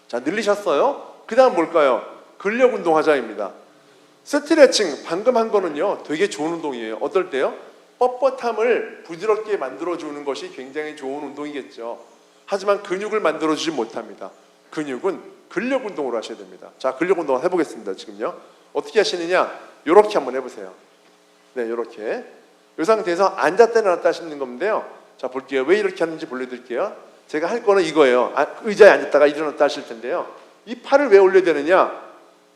자, 늘리셨어요? 그 다음 뭘까요? 근력 운동하자입니다. 스트레칭, 방금 한 거는요, 되게 좋은 운동이에요. 어떨 때요? 뻣뻣함을 부드럽게 만들어주는 것이 굉장히 좋은 운동이겠죠. 하지만 근육을 만들어주지 못합니다. 근육은 근력 운동으로 하셔야 됩니다. 자, 근력 운동을 해보겠습니다. 지금요. 어떻게 하시느냐? 요렇게 한번 해보세요. 네, 요렇게. 이 상태에서 앉았다 일어났다 하시는 건데요. 자, 볼게요. 왜 이렇게 하는지 보여드릴게요. 제가 할 거는 이거예요. 의자에 앉았다가 일어났다 하실 텐데요. 이 팔을 왜 올려야 되느냐?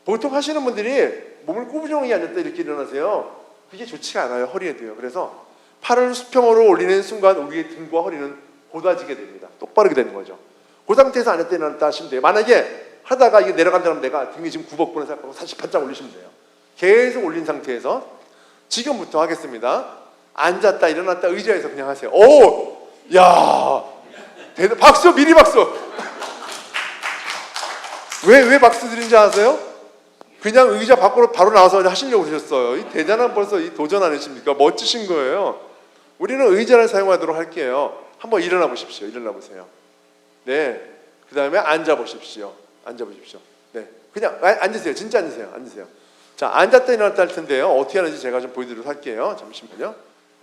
보통 하시는 분들이 몸을 꾸부정하게 앉았다 이렇게 일어나세요. 그게 좋지가 않아요. 허리에도요. 그래서 팔을 수평으로 올리는 순간 우리의 등과 허리는 곧아지게 됩니다. 똑바르게 되는 거죠. 그 상태에서 앉았다 일어났다 하시면 돼요. 만약에 하다가 이게 내려간다면 내가 등이 지금 굽었구나 생각하고 다시 바짝 올리시면 돼요. 계속 올린 상태에서 지금부터 하겠습니다. 앉았다 일어났다 의자에서 그냥 하세요. 오! 야! 박수! 미리 박수! 왜 박수 드린지 아세요? 그냥 의자 밖으로 바로 나와서 하시려고 그러셨어요. 이 대단한 벌써 이 도전 아니십니까? 멋지신 거예요. 우리는 의자를 사용하도록 할게요. 한번 일어나 보십시오. 일어나 보세요. 네. 그 다음에 앉아 보십시오. 앉아 보십시오. 네. 그냥 앉으세요. 진짜 앉으세요. 앉으세요. 자, 앉았다 일어났다 할 텐데요. 어떻게 하는지 제가 좀 보여드리도록 할게요. 잠시만요.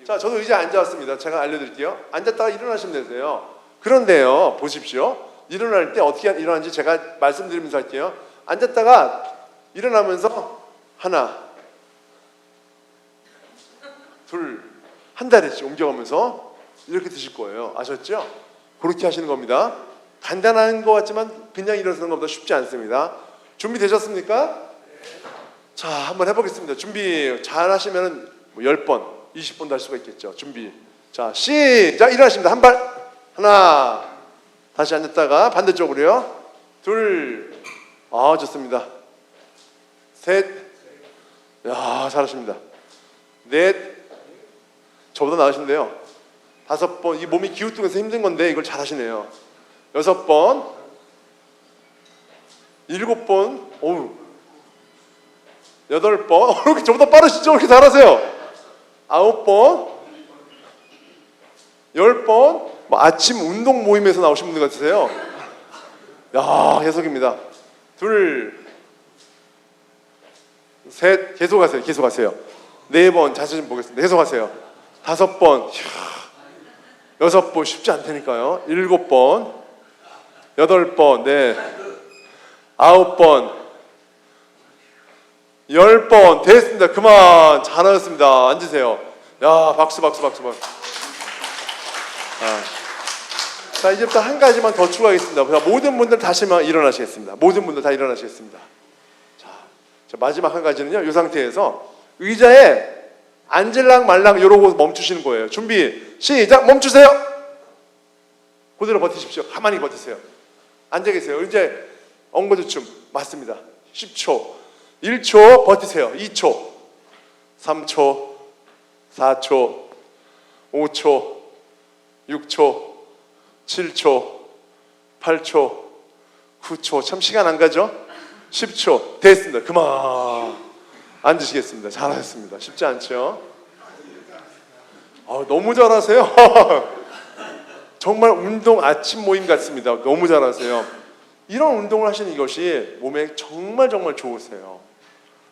자, 저도 의자에 앉아왔습니다. 제가 알려드릴게요. 앉았다가 일어나시면 되세요. 그런데요, 보십시오. 일어날 때 어떻게 일어나는지 제가 말씀드리면서 할게요. 앉았다가 일어나면서 하나, 둘, 한 달씩 옮겨가면서 이렇게 드실 거예요. 아셨죠? 그렇게 하시는 겁니다. 간단한 것 같지만 그냥 일어서는 것보다 쉽지 않습니다. 준비되셨습니까? 자, 한번 해보겠습니다. 준비 잘 하시면 뭐 10번, 20번도 할 수가 있겠죠. 준비. 자, 시작! 일어나십니다. 한 발, 하나, 다시 앉았다가 반대쪽으로요. 둘, 좋습니다. 셋, 야, 잘하십니다. 넷, 저보다 나으신데요. 5번, 이 몸이 기우뚱해서 힘든 건데 이걸 잘하시네요. 6번, 7번, 어우, 8번, 이렇게 저보다 빠르시죠? 이렇게 잘하세요. 9번, 10번, 뭐 아침 운동 모임에서 나오신 분들 같으세요. 야, 해석입니다. 둘, 셋, 계속하세요. 계속하세요. 4번, 자세 좀 보겠습니다. 계속하세요. 5번, 6번, 쉽지 않다니까요. 7번, 8번, 네, 9번, 10번, 됐습니다. 그만, 잘하셨습니다. 앉으세요. 야, 박수, 박수, 박수, 박수. 자, 이제부터 한 가지만 더 추가하겠습니다. 모든 분들 다시 일어나시겠습니다. 모든 분들 다 일어나시겠습니다. 자, 마지막 한 가지는요, 이 상태에서 의자에 앉을랑 말랑 이러고 멈추시는 거예요. 준비, 시작! 멈추세요! 그대로 버티십시오. 가만히 버티세요. 앉아 계세요. 이제 엉거주춤 맞습니다. 10초, 1초 버티세요. 2초, 3초, 4초, 5초, 6초, 7초, 8초, 9초. 참 시간 안 가죠? 10초. 됐습니다. 그만 앉으시겠습니다. 잘하셨습니다. 쉽지 않죠? 너무 잘하세요. 정말 운동 아침 모임 같습니다. 너무 잘하세요. 이런 운동을 하시는 이것이 몸에 정말 정말 좋으세요.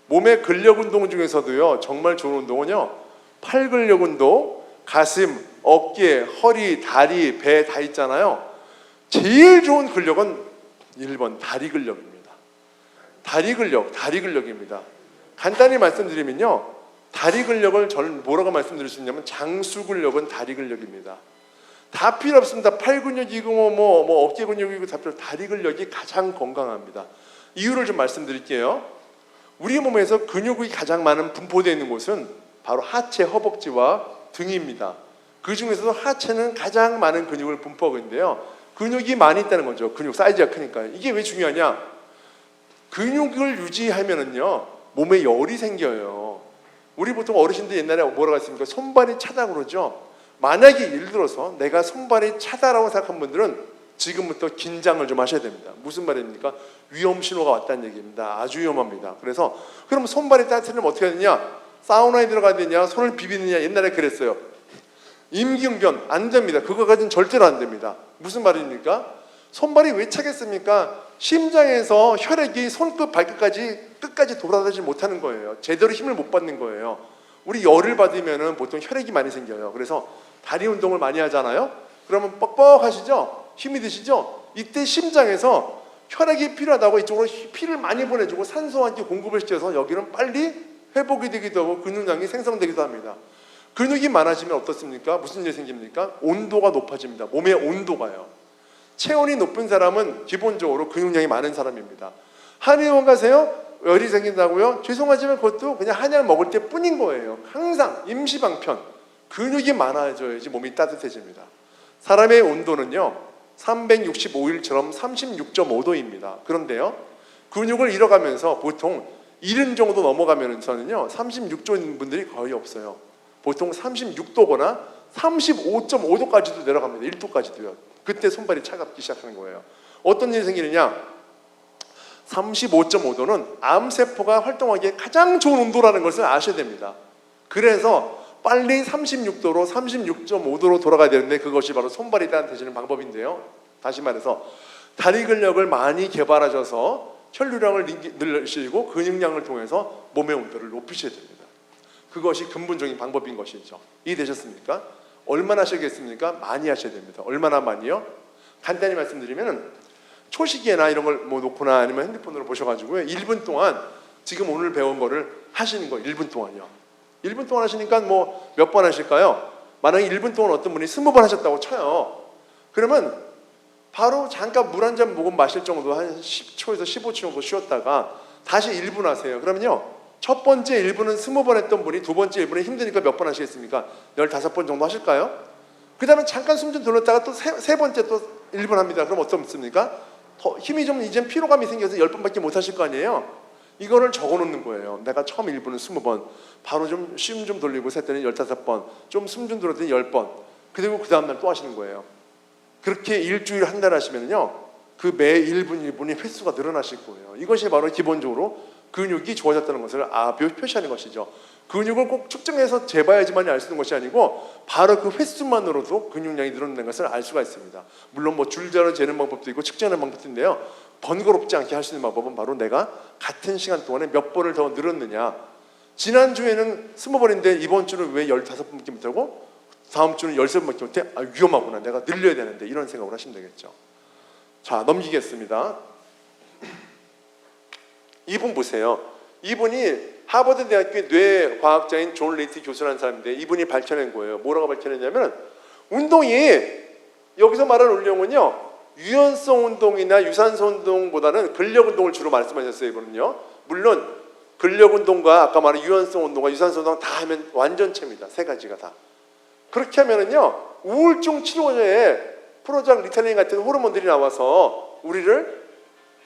몸의 근력 운동 중에서도요, 정말 좋은 운동은요, 팔 근력 운동, 가슴, 어깨, 허리, 다리, 배 다 있잖아요. 제일 좋은 근력은 1번 다리 근력입니다. 다리 근력입니다. 간단히 말씀드리면요, 다리 근력을 저는 뭐라고 말씀드릴 수 있냐면 장수 근력은 다리 근력입니다. 다 필요 없습니다. 팔 근육이고 뭐 어깨 근육이고 다 필요. 다리 근력이 가장 건강합니다. 이유를 좀 말씀드릴게요. 우리 몸에서 근육이 가장 많은 분포되어 있는 곳은 바로 하체, 허벅지와 등입니다. 그 중에서도 하체는 가장 많은 근육을 분포하고 있는데요. 근육이 많이 있다는 거죠. 근육 사이즈가 크니까. 이게 왜 중요하냐? 근육을 유지하면은요, 몸에 열이 생겨요. 우리 보통 어르신들 옛날에 뭐라고 했습니까? 손발이 차다고 그러죠. 만약에 예를 들어서 내가 손발이 차다라고 생각한 분들은 지금부터 긴장을 좀 하셔야 됩니다. 무슨 말입니까? 위험 신호가 왔다는 얘기입니다. 아주 위험합니다. 그래서 그럼 손발이 따뜻하면 어떻게 해야 되냐? 사우나에 들어가야 되냐? 손을 비비느냐? 옛날에 그랬어요. 임기응변 안 됩니다. 그거 가지고는 절대로 안 됩니다. 무슨 말입니까? 손발이 왜 차겠습니까? 심장에서 혈액이 손끝 발끝까지 끝까지 돌아다니지 못하는 거예요. 제대로 힘을 못 받는 거예요. 우리 열을 받으면은 보통 혈액이 많이 생겨요. 그래서 다리 운동을 많이 하잖아요. 그러면 뻑뻑하시죠? 힘이 드시죠? 이때 심장에서 혈액이 필요하다고 이쪽으로 피를 많이 보내주고 산소와 함께 공급을 시켜서 여기는 빨리 회복이 되기도 하고 근육량이 생성되기도 합니다. 근육이 많아지면 어떻습니까? 무슨 일이 생깁니까? 온도가 높아집니다. 몸의 온도가요. 체온이 높은 사람은 기본적으로 근육량이 많은 사람입니다. 한의원 가세요? 열이 생긴다고요? 죄송하지만 그것도 그냥 한약 먹을 때 뿐인 거예요. 항상 임시방편. 근육이 많아져야지 몸이 따뜻해집니다. 사람의 온도는요, 365일처럼 36.5도입니다. 그런데요, 근육을 잃어가면서 보통 70 정도 넘어가면서는요, 36도인 분들이 거의 없어요. 보통 36도거나 35.5도까지도 내려갑니다. 1도까지도요. 그때 손발이 차갑기 시작하는 거예요. 어떤 일이 생기느냐? 35.5도는 암세포가 활동하기에 가장 좋은 온도라는 것을 아셔야 됩니다. 그래서 빨리 36도로 36.5도로 돌아가야 되는데 그것이 바로 손발이 따뜻해지는 방법인데요. 다시 말해서 다리 근력을 많이 개발하셔서 혈류량을 늘리시고 근육량을 통해서 몸의 온도를 높이셔야 됩니다. 그것이 근본적인 방법인 것이죠. 이해되셨습니까? 얼마나 하셔야겠습니까? 많이 하셔야 됩니다. 얼마나 많이요? 간단히 말씀드리면 초시계나 이런 걸 뭐 놓거나 아니면 핸드폰으로 보셔가지고요. 1분 동안 지금 오늘 배운 거를 하시는 거예요. 1분 동안요. 1분 동안 하시니까 뭐 몇 번 하실까요? 만약에 1분 동안 어떤 분이 20번 하셨다고 쳐요. 그러면 바로 잠깐 물 한 잔 모금 마실 정도 한 10초에서 15초 정도 쉬었다가 다시 1분 하세요. 그러면요. 첫 번째 1분은 20번 했던 분이 두 번째 1분에 힘드니까 몇 번 하시겠습니까? 15번 정도 하실까요? 그 다음에 잠깐 숨 좀 돌렸다가 또 세 번째 또 1분 합니다. 그럼 어떻습니까? 더 힘이 좀 이제 피로감이 생겨서 10번밖에 못 하실 거 아니에요? 이거를 적어 놓는 거예요. 내가 처음 1분은 20번, 바로 좀 숨 좀 돌리고 셌더니 15번, 좀 숨 좀 돌렸더니 10번, 그리고 그 다음날 또 하시는 거예요. 그렇게 일주일 한 달 하시면요, 그 매 1분 1분이 횟수가 늘어나실 거예요. 이것이 바로 기본적으로 근육이 좋아졌다는 것을 표시하는 것이죠. 근육을 꼭 측정해서 재봐야지만이 알 수 있는 것이 아니고 바로 그 횟수만으로도 근육량이 늘어나는 것을 알 수가 있습니다. 물론 뭐 줄자로 재는 방법도 있고 측정하는 방법도 있는데요. 번거롭지 않게 할 수 있는 방법은 바로 내가 같은 시간 동안에 몇 번을 더 늘었느냐. 지난주에는 20번인데 이번 주는 왜 15번밖에 못하고 다음 주는 13번밖에 못해? 위험하구나. 내가 늘려야 되는데. 이런 생각을 하시면 되겠죠. 자, 넘기겠습니다. 이분 보세요. 이분이 하버드 대학교의 뇌과학자인 존 레이트 교수라는 사람인데 이분이 밝혀낸 거예요. 뭐라고 밝혀냈냐면 운동이 여기서 말하는 운동은요, 유연성 운동이나 유산소 운동보다는 근력 운동을 주로 말씀하셨어요. 이분은요. 물론 근력 운동과 아까 말한 유연성 운동과 유산소 운동 다 하면 완전체입니다. 세 가지가 다. 그렇게 하면은요, 우울증 치료제에 프로작, 리탈린 같은 호르몬들이 나와서 우리를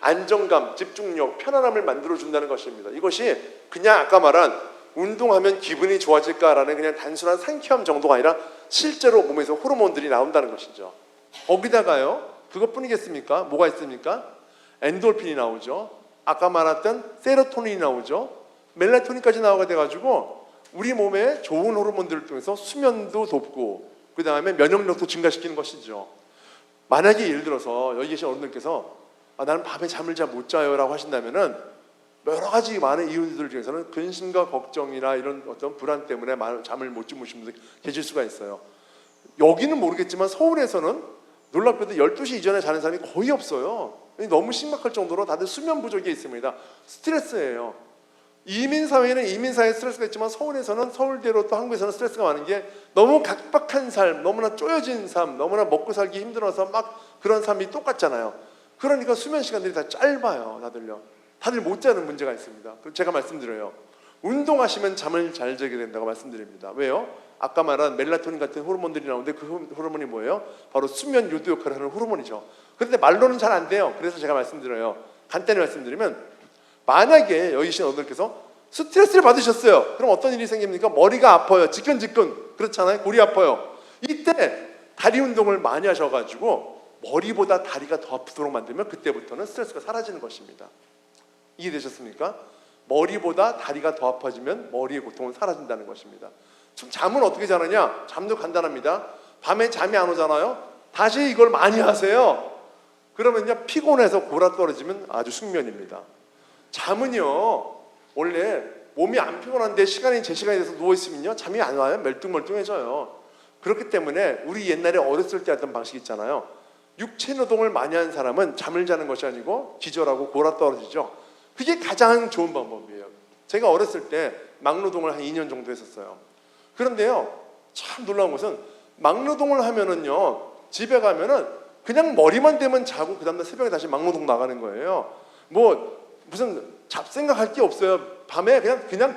안정감, 집중력, 편안함을 만들어준다는 것입니다. 이것이 그냥 아까 말한 운동하면 기분이 좋아질까라는 그냥 단순한 상쾌함 정도가 아니라 실제로 몸에서 호르몬들이 나온다는 것이죠. 거기다가요, 그것뿐이겠습니까? 뭐가 있습니까? 엔돌핀이 나오죠. 아까 말했던 세로토닌이 나오죠. 멜라토닌까지 나오게 돼가지고 우리 몸에 좋은 호르몬들을 통해서 수면도 돕고 그 다음에 면역력도 증가시키는 것이죠. 만약에 예를 들어서 여기 계신 어른들께서 나는 밤에 잠을 잘 못 자요 라고 하신다면은 여러 가지 많은 이유들 중에서는 근심과 걱정이나 이런 어떤 불안 때문에 잠을 못 주무시는 분들 계실 수가 있어요. 여기는 모르겠지만 서울에서는 놀랍게도 12시 이전에 자는 사람이 거의 없어요. 너무 심각할 정도로 다들 수면 부족이 있습니다. 스트레스예요. 이민사회는 이민사회에 스트레스가 있지만 서울에서는 서울대로 또 한국에서는 스트레스가 많은 게 너무 각박한 삶, 너무나 쪼여진 삶, 너무나 먹고 살기 힘들어서 막 그런 삶이 똑같잖아요. 그러니까 수면 시간들이 다 짧아요. 다들 못 자는 문제가 있습니다. 제가 말씀드려요. 운동하시면 잠을 잘 자게 된다고 말씀드립니다. 왜요? 아까 말한 멜라토닌 같은 호르몬들이 나오는데 그 호르몬이 뭐예요? 바로 수면 유도 역할을 하는 호르몬이죠. 그런데 말로는 잘 안 돼요. 그래서 제가 말씀드려요. 간단히 말씀드리면 만약에 여기 계신 어른들께서 스트레스를 받으셨어요. 그럼 어떤 일이 생깁니까? 머리가 아파요. 지끈지끈. 그렇잖아요. 골이 아파요. 이때 다리 운동을 많이 하셔가지고 머리보다 다리가 더 아프도록 만들면 그때부터는 스트레스가 사라지는 것입니다. 이해되셨습니까? 머리보다 다리가 더 아파지면 머리의 고통은 사라진다는 것입니다. 잠은 어떻게 자느냐? 잠도 간단합니다. 밤에 잠이 안 오잖아요. 다시 이걸 많이 하세요. 그러면요, 피곤해서 골아 떨어지면 아주 숙면입니다. 잠은요, 원래 몸이 안 피곤한데 제 시간이 돼서 누워있으면요, 잠이 안 와요. 멀뚱멀뚱해져요. 그렇기 때문에 우리 옛날에 어렸을 때 하던 방식 있잖아요. 육체 노동을 많이 하는 사람은 잠을 자는 것이 아니고 기절하고 골아 떨어지죠. 그게 가장 좋은 방법이에요. 제가 어렸을 때 막노동을 한 2년 정도 했었어요. 그런데요, 참 놀라운 것은 막노동을 하면은요, 집에 가면은 그냥 머리만 대면 자고 그 다음날 새벽에 다시 막노동 나가는 거예요. 뭐 무슨 잡생각할 게 없어요. 밤에 그냥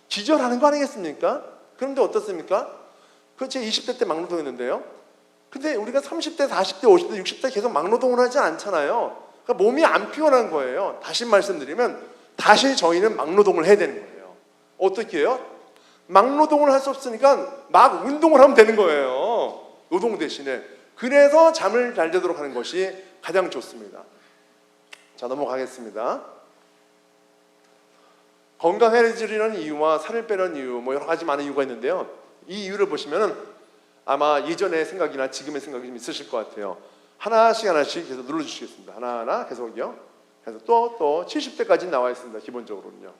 기절하는 거 아니겠습니까? 그런데 어떻습니까? 제 20대 때 막노동했는데요. 근데 우리가 30대, 40대, 50대, 60대 계속 막노동을 하지 않잖아요. 그러니까 몸이 안 피곤한 거예요. 다시 말씀드리면 다시 저희는 막노동을 해야 되는 거예요. 어떻게 해요? 막노동을 할 수 없으니까 막 운동을 하면 되는 거예요. 노동 대신에. 그래서 잠을 잘 자도록 하는 것이 가장 좋습니다. 자, 넘어가겠습니다. 건강해지려는 이유와 살을 빼려는 이유, 뭐 여러 가지 많은 이유가 있는데요. 이 이유를 보시면은 아마 예전의 생각이나 지금의 생각이 좀 있으실 것 같아요. 하나씩 계속 눌러주시겠습니다. 하나하나 계속요. 그래서 또 70대까지 나와 있습니다. 기본적으로는요.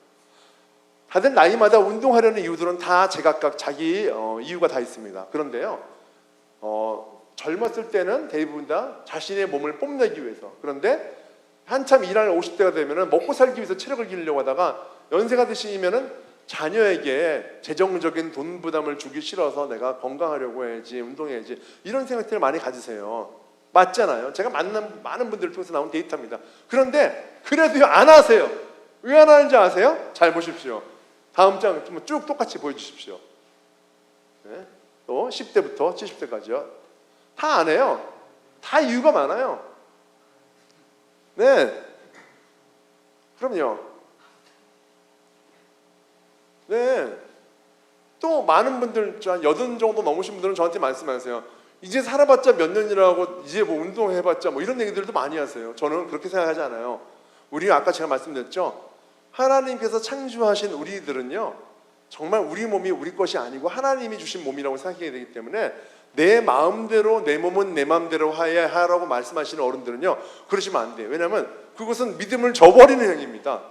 다들 나이마다 운동하려는 이유들은 다 제각각 자기 이유가 다 있습니다. 그런데요, 젊었을 때는 대부분 다 자신의 몸을 뽐내기 위해서. 그런데 한참 일할 50대가 되면은 먹고 살기 위해서 체력을 기르려고 하다가 연세가 드시면은 자녀에게 재정적인 돈 부담을 주기 싫어서 내가 건강하려고 해야지, 운동해야지, 이런 생각들을 많이 가지세요. 맞잖아요. 제가 만난 많은 분들을 통해서 나온 데이터입니다. 그런데 그래도 안 하세요. 왜 안 하는지 아세요? 잘 보십시오. 다음 장 쭉 똑같이 보여주십시오. 네? 또 10대부터 70대까지요. 다 안 해요. 다 이유가 많아요. 네, 그럼요. 네, 또 많은 분들, 한 80 정도 넘으신 분들은 저한테 말씀하세요. 이제 살아봤자 몇 년이라고, 이제 뭐 운동해봤자 뭐 이런 얘기들도 많이 하세요. 저는 그렇게 생각하지 않아요. 우리 아까 제가 말씀드렸죠. 하나님께서 창조하신 우리들은요, 정말 우리 몸이 우리 것이 아니고 하나님이 주신 몸이라고 생각해야 되기 때문에 내 마음대로, 내 몸은 내 마음대로 하라고 말씀하시는 어른들은요, 그러시면 안 돼요. 왜냐하면 그것은 믿음을 저버리는 행위입니다.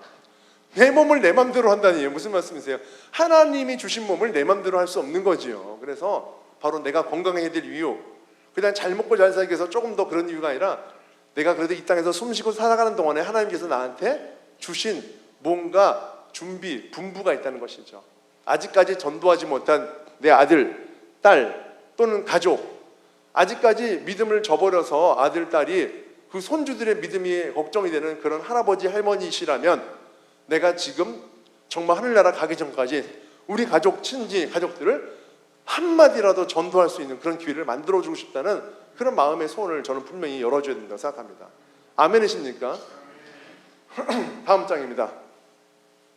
내 몸을 내 마음대로 한다니 무슨 말씀이세요? 하나님이 주신 몸을 내 마음대로 할 수 없는 거지요. 그래서 바로 내가 건강해야 될 이유, 그냥 잘 먹고 잘 살기 위해서 조금 더 그런 이유가 아니라 내가 그래도 이 땅에서 숨쉬고 살아가는 동안에 하나님께서 나한테 주신 뭔가 준비, 분부가 있다는 것이죠. 아직까지 전도하지 못한 내 아들, 딸 또는 가족, 아직까지 믿음을 저버려서 아들, 딸이 그 손주들의 믿음이 걱정이 되는 그런 할아버지, 할머니시라면 내가 지금 정말 하늘나라 가기 전까지 우리 가족, 친지, 가족들을 한마디라도 전도할 수 있는 그런 기회를 만들어주고 싶다는 그런 마음의 소원을 저는 분명히 열어줘야 된다고 생각합니다. 아멘이십니까? 다음 장입니다.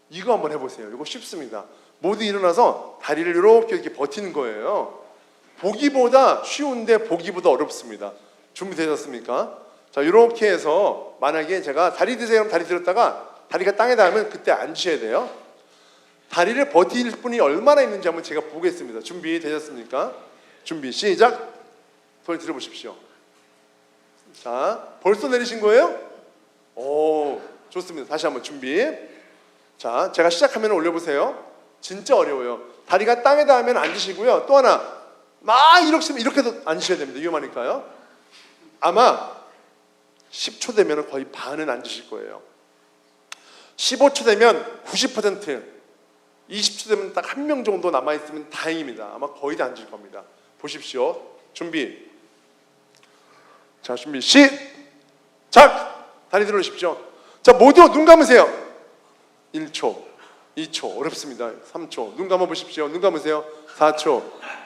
이거 한번 해보세요. 이거 쉽습니다. 모두 일어나서 다리를 이렇게 버티는 거예요. 보기보다 쉬운데 보기보다 어렵습니다. 준비되셨습니까? 자, 이렇게 해서 만약에 제가 다리 드세요 그럼 다리 들었다가 다리가 땅에 닿으면 그때 앉으셔야 돼요. 다리를 버틸 분이 얼마나 있는지 한번 제가 보겠습니다. 준비되셨습니까? 준비 시작. 손을 들어보십시오. 자, 벌써 내리신 거예요? 오, 좋습니다. 다시 한번 준비. 자, 제가 시작하면 올려보세요. 진짜 어려워요. 다리가 땅에 닿으면 앉으시고요. 또 하나, 막 이렇게도 앉으셔야 됩니다. 위험하니까요. 아마 10초 되면 거의 반은 앉으실 거예요. 15초 되면 90%, 20초 되면 딱 한 명 정도 남아있으면 다행입니다. 아마 거의 다 앉을 겁니다. 보십시오. 준비. 자, 준비 시작. 다리 들어주십시오. 자, 모두 눈 감으세요. 1초, 2초, 어렵습니다. 3초, 눈 감아 보십시오. 눈 감으세요. 4초,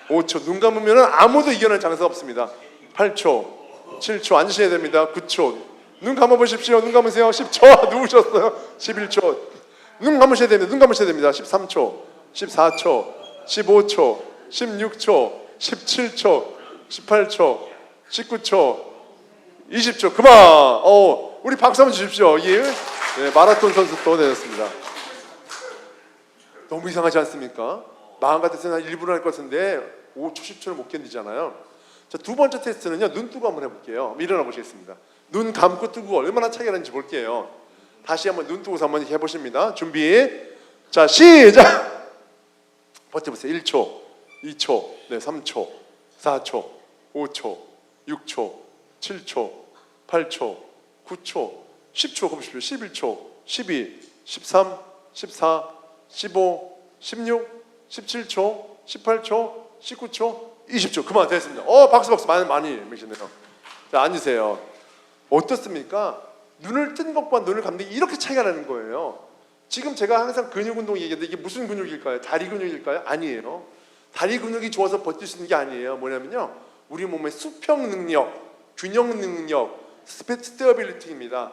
5초, 눈 감으면 아무도 이겨낼 장사 없습니다. 8초, 7초, 앉으셔야 됩니다. 9초, 눈 감아 보십시오. 눈 감으세요. 10초, 누우셨어요. 11초, 눈 감으셔야 됩니다. 눈 감으셔야 됩니다. 13초, 14초, 15초, 16초, 17초, 18초, 19초, 20초. 그만. 우리 박수 한번 주십시오. 예. 네, 마라톤 선수 또 되셨습니다. 너무 이상하지 않습니까? 마음 같아서는 한 1분 할 것 같은데 5초, 10초를 못 견디잖아요. 자, 두 번째 테스트는요, 눈 뜨고 한번 해볼게요. 일어나 보시겠습니다. 눈 감고 뜨고 얼마나 차이가 나는지 볼게요. 다시 한번 눈 뜨고서 한번 해보십니다. 준비. 자, 시작. 버텨보세요. 1초, 2초, 네, 3초, 4초, 5초, 6초, 7초, 8초, 9초, 10초 보십시오. 11초, 12, 13, 14, 15, 16, 17초, 18초, 19초, 20초. 그만 됐습니다. 박수 많이 매시네요. 자, 앉으세요. 어떻습니까? 눈을 뜬 것과 눈을 감는 게 이렇게 차이가 나는 거예요. 지금 제가 항상 근육 운동 얘기하는데 이게 무슨 근육일까요? 다리 근육일까요? 아니에요. 다리 근육이 좋아서 버틸 수 있는 게 아니에요. 뭐냐면요, 우리 몸의 수평 능력, 균형 능력, 스테어빌리티입니다.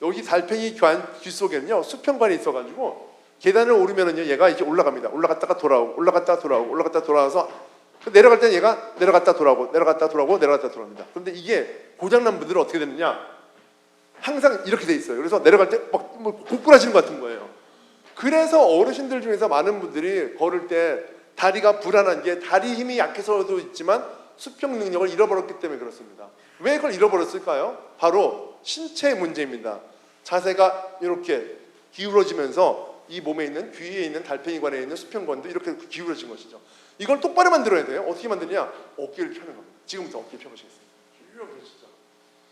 여기 달팽이 귀 속에는요, 수평관이 있어가지고 계단을 오르면은요, 얘가 이렇게 올라갑니다. 올라갔다가 돌아오고, 올라갔다가 돌아오고, 올라갔다가 돌아와서 내려갈 때는 얘가 내려갔다 돌아오고, 내려갔다 돌아오고, 내려갔다 돌아옵니다. 그런데 이게 고장난 분들은 어떻게 되느냐? 항상 이렇게 돼 있어요. 그래서 내려갈 때 막 고꾸라지는 것 같은 거예요. 그래서 어르신들 중에서 많은 분들이 걸을 때 다리가 불안한 게 다리 힘이 약해서도 있지만 수평 능력을 잃어버렸기 때문에 그렇습니다. 왜 그걸 잃어버렸을까요? 바로 신체의 문제입니다. 자세가 이렇게 기울어지면서 이 몸에 있는 귀에 있는 달팽이관에 있는 수평관도 이렇게 기울어진 것이죠. 이걸 똑바로 만들어야 돼요. 어떻게 만드냐? 어깨를 펴는 겁니다. 지금부터 어깨 펴보시겠습니다. 이렇게 진짜.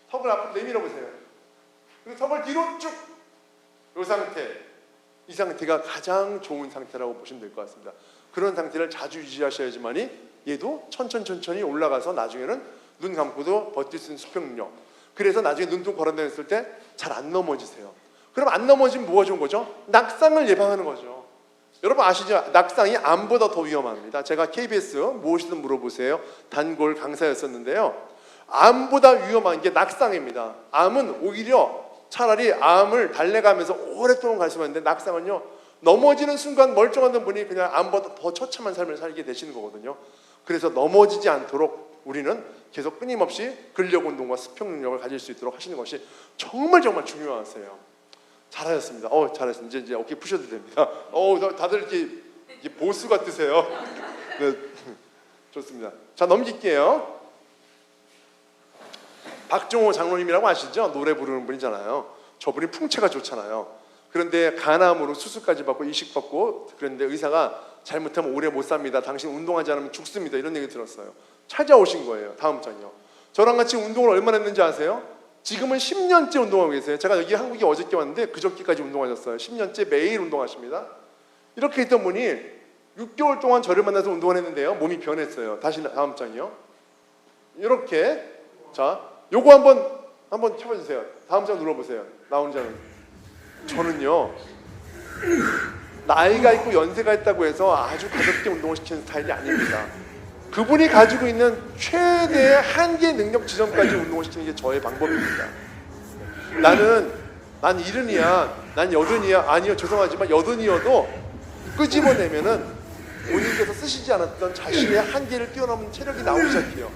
턱을 앞으로 내밀어 보세요. 그리고 턱을 뒤로 쭉. 이 상태. 이 상태가 가장 좋은 상태라고 보시면 될 것 같습니다. 그런 상태를 자주 유지하셔야지만이 얘도 천천히 올라가서 나중에는 눈 감고도 버틸 수 있는 수평 능력. 그래서 나중에 눈도 걸어다녔을 때 잘 안 넘어지세요. 그럼 안 넘어지면 뭐가 좋은 거죠? 낙상을 예방하는 거죠. 여러분 아시죠? 낙상이 암보다 더 위험합니다. 제가 KBS 무엇이든 물어보세요 단골 강사였었는데요. 암보다 위험한 게 낙상입니다. 암은 오히려 차라리 암을 달래가면서 오랫동안 갈 수만 있는데 낙상은요, 넘어지는 순간 멀쩡한 분이 그냥 암보다 더 처참한 삶을 살게 되시는 거거든요. 그래서 넘어지지 않도록 우리는 계속 끊임없이 근력 운동과 수평 능력을 가질 수 있도록 하시는 것이 정말 중요하세요. 잘하셨습니다. 잘하셨습니다. 이제 어깨 푸셔도 됩니다. 다들 이렇게 보수 같으세요. 네, 좋습니다. 자, 넘길게요. 박종호 장로님이라고 아시죠? 노래 부르는 분이잖아요. 저분이 풍채가 좋잖아요. 그런데 간암으로 수술까지 받고 이식받고, 그런데 의사가 잘못하면 오래 못 삽니다. 당신 운동하지 않으면 죽습니다. 이런 얘기 들었어요. 찾아오신 거예요. 다음 장요. 저랑 같이 운동을 얼마나 했는지 아세요? 지금은 10년째 운동하고 계세요. 제가 여기 한국에 어저께 왔는데 그저께까지 운동하셨어요. 10년째 매일 운동하십니다. 이렇게 했던 분이 6개월 동안 저를 만나서 운동을 했는데요. 몸이 변했어요. 다시 다음 장이요. 이렇게. 자, 요거 한번 켜봐주세요. 다음 장 눌러보세요. 나온 장은. 저는요, 나이가 있고 연세가 있다고 해서 아주 가볍게 운동을 시키는 스타일이 아닙니다. 그분이 가지고 있는 최대의 한계 능력 지점까지 운동을 시키는 게 저의 방법입니다. 난 이른이야, 난 여든이야. 아니요, 죄송하지만 여든이어도 끄집어내면은 본인께서 쓰시지 않았던 자신의 한계를 뛰어넘은 체력이 나오기 시작해요.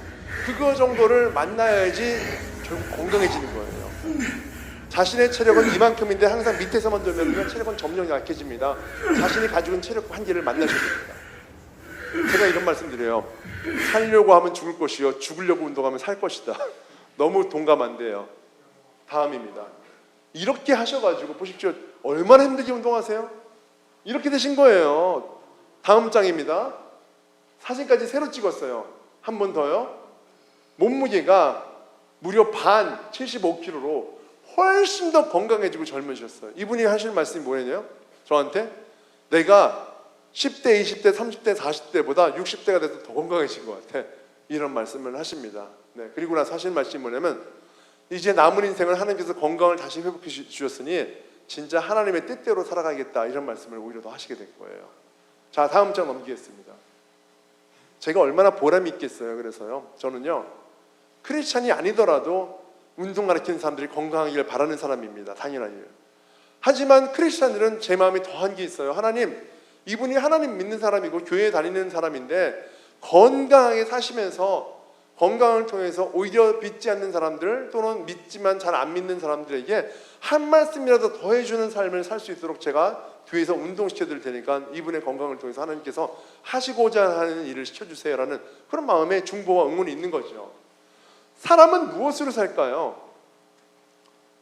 그거 정도를 만나야지 결국 건강해지는 거예요. 자신의 체력은 이만큼인데 항상 밑에서만 두면 체력은 점점 약해집니다. 자신이 가지고 있는 체력 한계를 만나셔야 됩니다. 제가 이런 말씀 드려요. 살려고 하면 죽을 것이요, 죽으려고 운동하면 살 것이다. 너무 동감 안 돼요. 다음입니다. 이렇게 하셔가지고 보십시오. 얼마나 힘들게 운동하세요? 이렇게 되신 거예요. 다음 장입니다. 사진까지 새로 찍었어요. 한 번 더요. 몸무게가 무려 반 75kg로 훨씬 더 건강해지고 젊으셨어요. 이분이 하실 말씀이 뭐냐면 저한테 내가 10대, 20대, 30대, 40대보다 60대가 돼서 더 건강해진 것 같아. 이런 말씀을 하십니다. 네, 그리고 나서 하실 말씀이 뭐냐면 이제 남은 인생을 하나님께서 건강을 다시 회복해 주셨으니 진짜 하나님의 뜻대로 살아가겠다. 이런 말씀을 오히려 더 하시게 된 거예요. 자, 다음 장 넘기겠습니다. 제가 얼마나 보람이 있겠어요. 그래서요, 저는요, 크리스찬이 아니더라도 운동 가르치는 사람들이 건강하기를 바라는 사람입니다. 당연한 일. 하지만 크리스찬들은 제 마음이 더한 게 있어요. 하나님, 이분이 하나님 믿는 사람이고 교회에 다니는 사람인데 건강하게 사시면서 건강을 통해서 오히려 믿지 않는 사람들 또는 믿지만 잘 안 믿는 사람들에게 한 말씀이라도 더 해주는 삶을 살 수 있도록 제가 교회에서 운동시켜드릴 테니까 이분의 건강을 통해서 하나님께서 하시고자 하는 일을 시켜주세요라는 그런 마음의 중보와 응원이 있는 거죠. 사람은 무엇으로 살까요?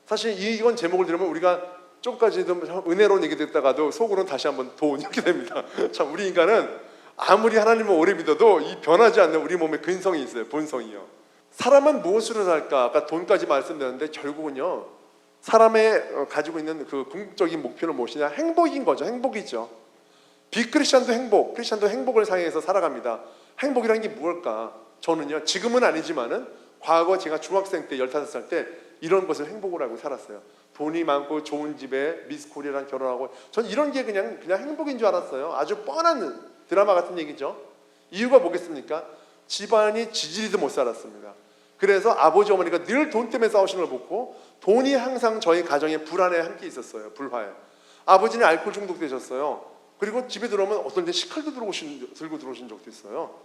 사실 이건 제목을 들으면 우리가 좀까지도 은혜로운 얘기 듣다가도 속으로는 다시 한번 돈 이렇게 됩니다. 참, 우리 인간은 아무리 하나님을 오래 믿어도 이 변하지 않는 우리 몸에 근성이 있어요. 본성이요. 사람은 무엇으로 살까? 아까 돈까지 말씀드렸는데 결국은요, 사람의 가지고 있는 그 궁극적인 목표는 무엇이냐? 행복인 거죠. 행복이죠. 비크리스찬도 행복, 크리스찬도 행복을 상해서 살아갑니다. 행복이라는 게 무엇일까? 저는요, 지금은 아니지만은 과거 제가 중학생 때 15살 때 이런 것을 행복을 알고 살았어요. 돈이 많고 좋은 집에 미스코리아랑 결혼하고, 전 이런 게 그냥 행복인 줄 알았어요. 아주 뻔한 드라마 같은 얘기죠. 이유가 뭐겠습니까? 집안이 지지리도 못 살았습니다. 그래서 아버지 어머니가 늘 돈 때문에 싸우시는 걸 보고 돈이 항상 저희 가정에 불안에 함께 있었어요. 불화에. 아버지는 알코올 중독되셨어요. 그리고 집에 들어오면 어떤 때 시칼도 들고 들어오신 적도 있어요.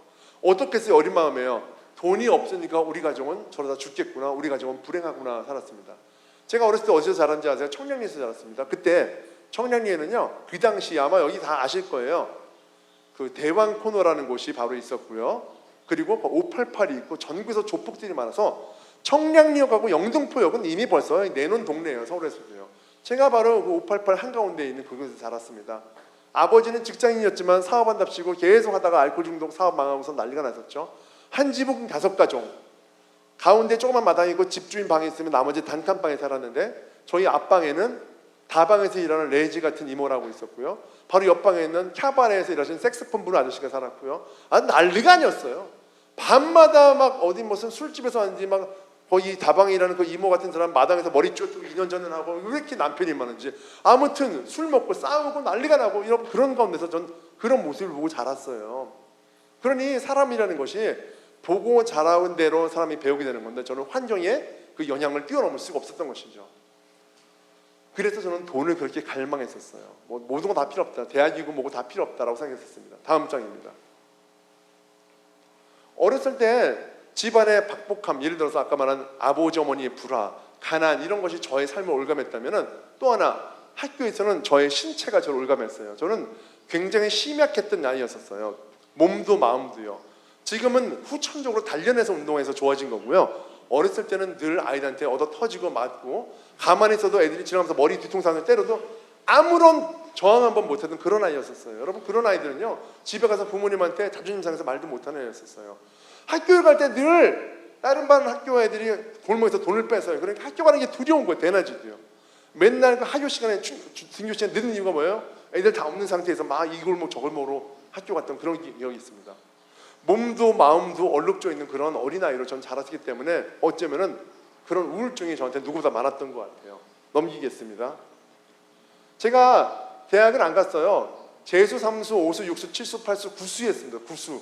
어떻겠어요? 어린 마음에요. 돈이 없으니까 우리 가정은 저러다 죽겠구나, 우리 가정은 불행하구나 살았습니다. 제가 어렸을 때 어디서 자랐는지 아세요? 청량리에서 자랐습니다. 그때 청량리에는요, 그 당시 아마 여기 다 아실 거예요. 그 대왕 코너라는 곳이 바로 있었고요. 그리고 588이 있고 전국에서 조폭들이 많아서 청량리역하고 영등포역은 이미 벌써 내놓은 동네예요. 서울에서도요. 제가 바로 그 588 한가운데에 있는 그곳에서 자랐습니다. 아버지는 직장인이었지만 사업한답시고 계속 하다가 알코올 중독 사업 망하고서 난리가 났었죠. 한 지붕 5가정, 가운데 조그만 마당이 있고 집주인 방이 있으면 나머지 단칸방에 살았는데, 저희 앞방에는 다방에서 일하는 레지 같은 이모라고 있었고요. 바로 옆방에 있는 캬바레에서 일하시는 색스폰 부는 아저씨가 살았고요. 난리가 아니었어요. 밤마다 막 어디 무슨 술집에서 왔는지 막 거기 다방에 일하는 그 이모 같은 사람 마당에서 머리 쭉 2년 전에 하고, 왜 이렇게 남편이 많은지. 아무튼 술 먹고 싸우고 난리가 나고 이런 그런 가운데서 전 그런 모습을 보고 자랐어요. 그러니 사람이라는 것이 보고 자라온 대로 사람이 배우게 되는 건데, 저는 환경에 그 영향을 뛰어넘을 수가 없었던 것이죠. 그래서 저는 돈을 그렇게 갈망했었어요. 뭐 모든 거 다 필요 없다, 대학이고 뭐고 다 필요 없다라고 생각했었습니다. 다음 장입니다. 어렸을 때 집안의 박복함, 예를 들어서 아까 말한 아버지 어머니의 불화, 가난, 이런 것이 저의 삶을 올감했다면, 또 하나 학교에서는 저의 신체가 저를 올감했어요. 저는 굉장히 심약했던 나이였었어요. 몸도 마음도요. 지금은 후천적으로 단련해서 운동해서 좋아진 거고요. 어렸을 때는 늘 아이들한테 얻어 터지고 맞고, 가만히 있어도 애들이 지나가면서 머리 뒤통수를 때려도 아무런 저항 한번 못하던 그런 아이였었어요. 여러분, 그런 아이들은요, 집에 가서 부모님한테 자존심 상해서 말도 못하는 애였었어요. 학교를 갈 때 늘 다른 반 학교 애들이 골목에서 돈을 뺏어요. 그러니까 학교 가는 게 두려운 거예요. 대낮에도요. 맨날 그 학교 시간에, 등교 시간에 늦는 이유가 뭐예요? 애들 다 없는 상태에서 막 이 골목 저 골목으로 학교 갔던 그런 기억이 있습니다. 몸도 마음도 얼룩져 있는 그런 어린아이로 전 자랐기 때문에 어쩌면은 그런 우울증이 저한테 누구보다 많았던 것 같아요. 넘기겠습니다. 제가 대학을 안 갔어요. 재수, 삼수, 오수, 육수, 칠수, 팔수, 구수 했습니다. 구수.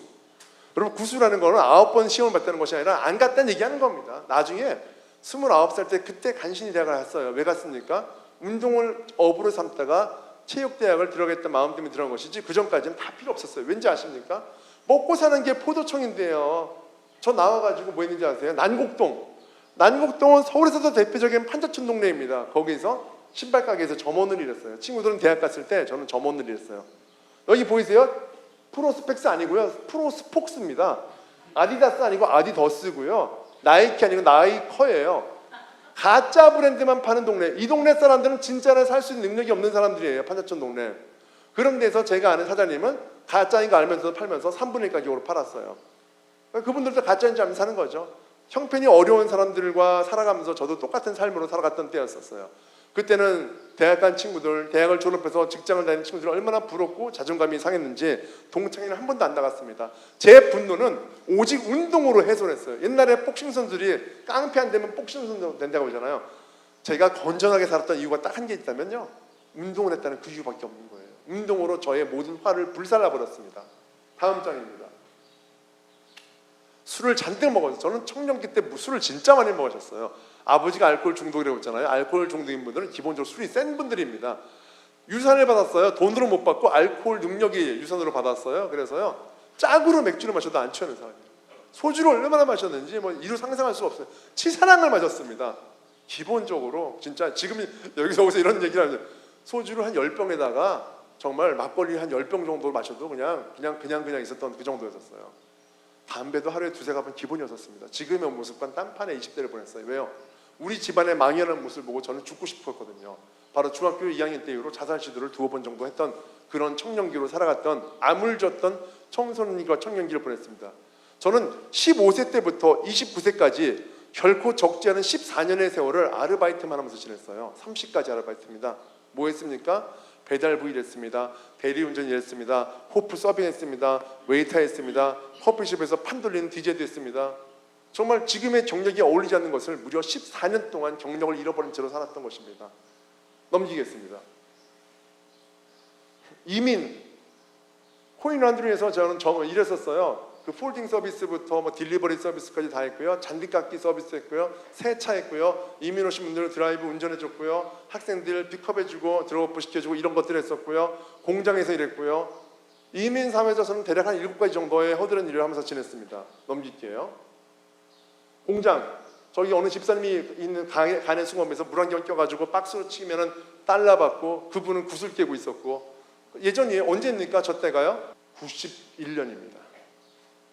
여러분, 구수라는 거는 9번 시험을 봤다는 것이 아니라 안 갔다는 얘기하는 겁니다. 나중에 29살 때 그때 간신히 대학을 갔어요. 왜 갔습니까? 운동을 업으로 삼다가 체육대학을 들어가겠다 마음 때문에 들어간 것이지, 그 전까지는 다 필요 없었어요. 왠지 아십니까? 먹고 사는 게 포도청인데요. 저 나와가지고 뭐 했는지 아세요? 난곡동은 서울에서도 대표적인 판자촌 동네입니다. 거기서 신발 가게에서 점원을 일했어요. 친구들은 대학 갔을 때 저는 점원을 일했어요. 여기 보이세요? 프로스펙스 아니고요, 프로스폭스입니다. 아디다스 아니고 아디더스고요, 나이키 아니고 나이커예요. 가짜 브랜드만 파는 동네. 이 동네 사람들은 진짜를 살 수 있는 능력이 없는 사람들이에요. 판자촌 동네. 그런 데서 제가 아는 사장님은 가짜인 거 알면서 팔면서 3분의 1 가격으로 팔았어요. 그분들도 가짜인 줄 알면서 사는 거죠. 형편이 어려운 사람들과 살아가면서 저도 똑같은 삶으로 살아갔던 때였었어요. 그때는 대학 간 친구들, 대학을 졸업해서 직장을 다니는 친구들이 얼마나 부럽고 자존감이 상했는지 동창회는 한 번도 안 나갔습니다. 제 분노는 오직 운동으로 해소했어요. 옛날에 복싱 선수들이 깡패 안 되면 복싱 선수 된다고 하잖아요. 제가 건전하게 살았던 이유가 딱 한 개 있다면요, 운동을 했다는 그 이유밖에 없는 거예요. 운동으로 저의 모든 화를 불살라버렸습니다. 다음 장입니다. 술을 잔뜩 먹었어요. 저는 청년기 때 술을 진짜 많이 먹으셨어요. 아버지가 알코올 중독이라고 했잖아요. 알코올 중독인 분들은 기본적으로 술이 센 분들입니다. 유산을 받았어요. 돈으로 못 받고 알코올 능력이 유산으로 받았어요. 그래서요, 짝으로 맥주를 마셔도 안 취하는 사람이에요. 소주를 얼마나 마셨는지 뭐 이루 상상할 수 없어요. 치사랑을 마셨습니다. 기본적으로 진짜 지금 여기서 이런 얘기를 하면 소주를 한 10병에다가 정말 막걸리 한 10병 정도 마셔도 그냥 있었던 그 정도였었어요. 담배도 하루에 2-3갑은 기본이었었습니다. 지금의 모습과는 딴판에 20대를 보냈어요. 왜요? 우리 집안의 망연한 모습을 보고 저는 죽고 싶었거든요. 바로 중학교 2학년 때 이후로 자살 시도를 2번 정도 했던 그런 청년기로 살아갔던, 암을 줬던 청소년기와 청년기를 보냈습니다. 저는 15세 때부터 29세까지 결코 적지 않은 14년의 세월을 아르바이트만 하면서 지냈어요. 30까지 아르바이트입니다. 뭐 했습니까? 배달부 일했습니다. 대리운전 일했습니다. 호프 서빙했습니다. 웨이터 했습니다. 커피숍에서 판 돌리는 DJ도 했습니다. 정말 지금의 경력이 어울리지 않는 것을 무려 14년 동안 경력을 잃어버린 채로 살았던 것입니다. 넘기겠습니다. 이민, 코인란드리에서 저는 일했었어요. 그 폴딩 서비스부터 뭐 딜리버리 서비스까지 다 했고요. 잔디깎기 서비스 했고요. 세차 했고요. 이민 오신 분들 드라이브 운전해줬고요. 학생들 픽업해주고 드롭업 시켜주고 이런 것들 했었고요. 공장에서 일했고요. 이민 사회에서 저는 대략 한 7가지 정도의 허드렛 일을 하면서 지냈습니다. 넘길게요. 공장, 저기 어느 집사님이 있는 간의 수공업에서 물안경 껴가지고 박스로 치면은 달러 받고, 그분은 구슬 깨고 있었고. 예전이에요. 언제입니까? 저 때가요? 91년입니다.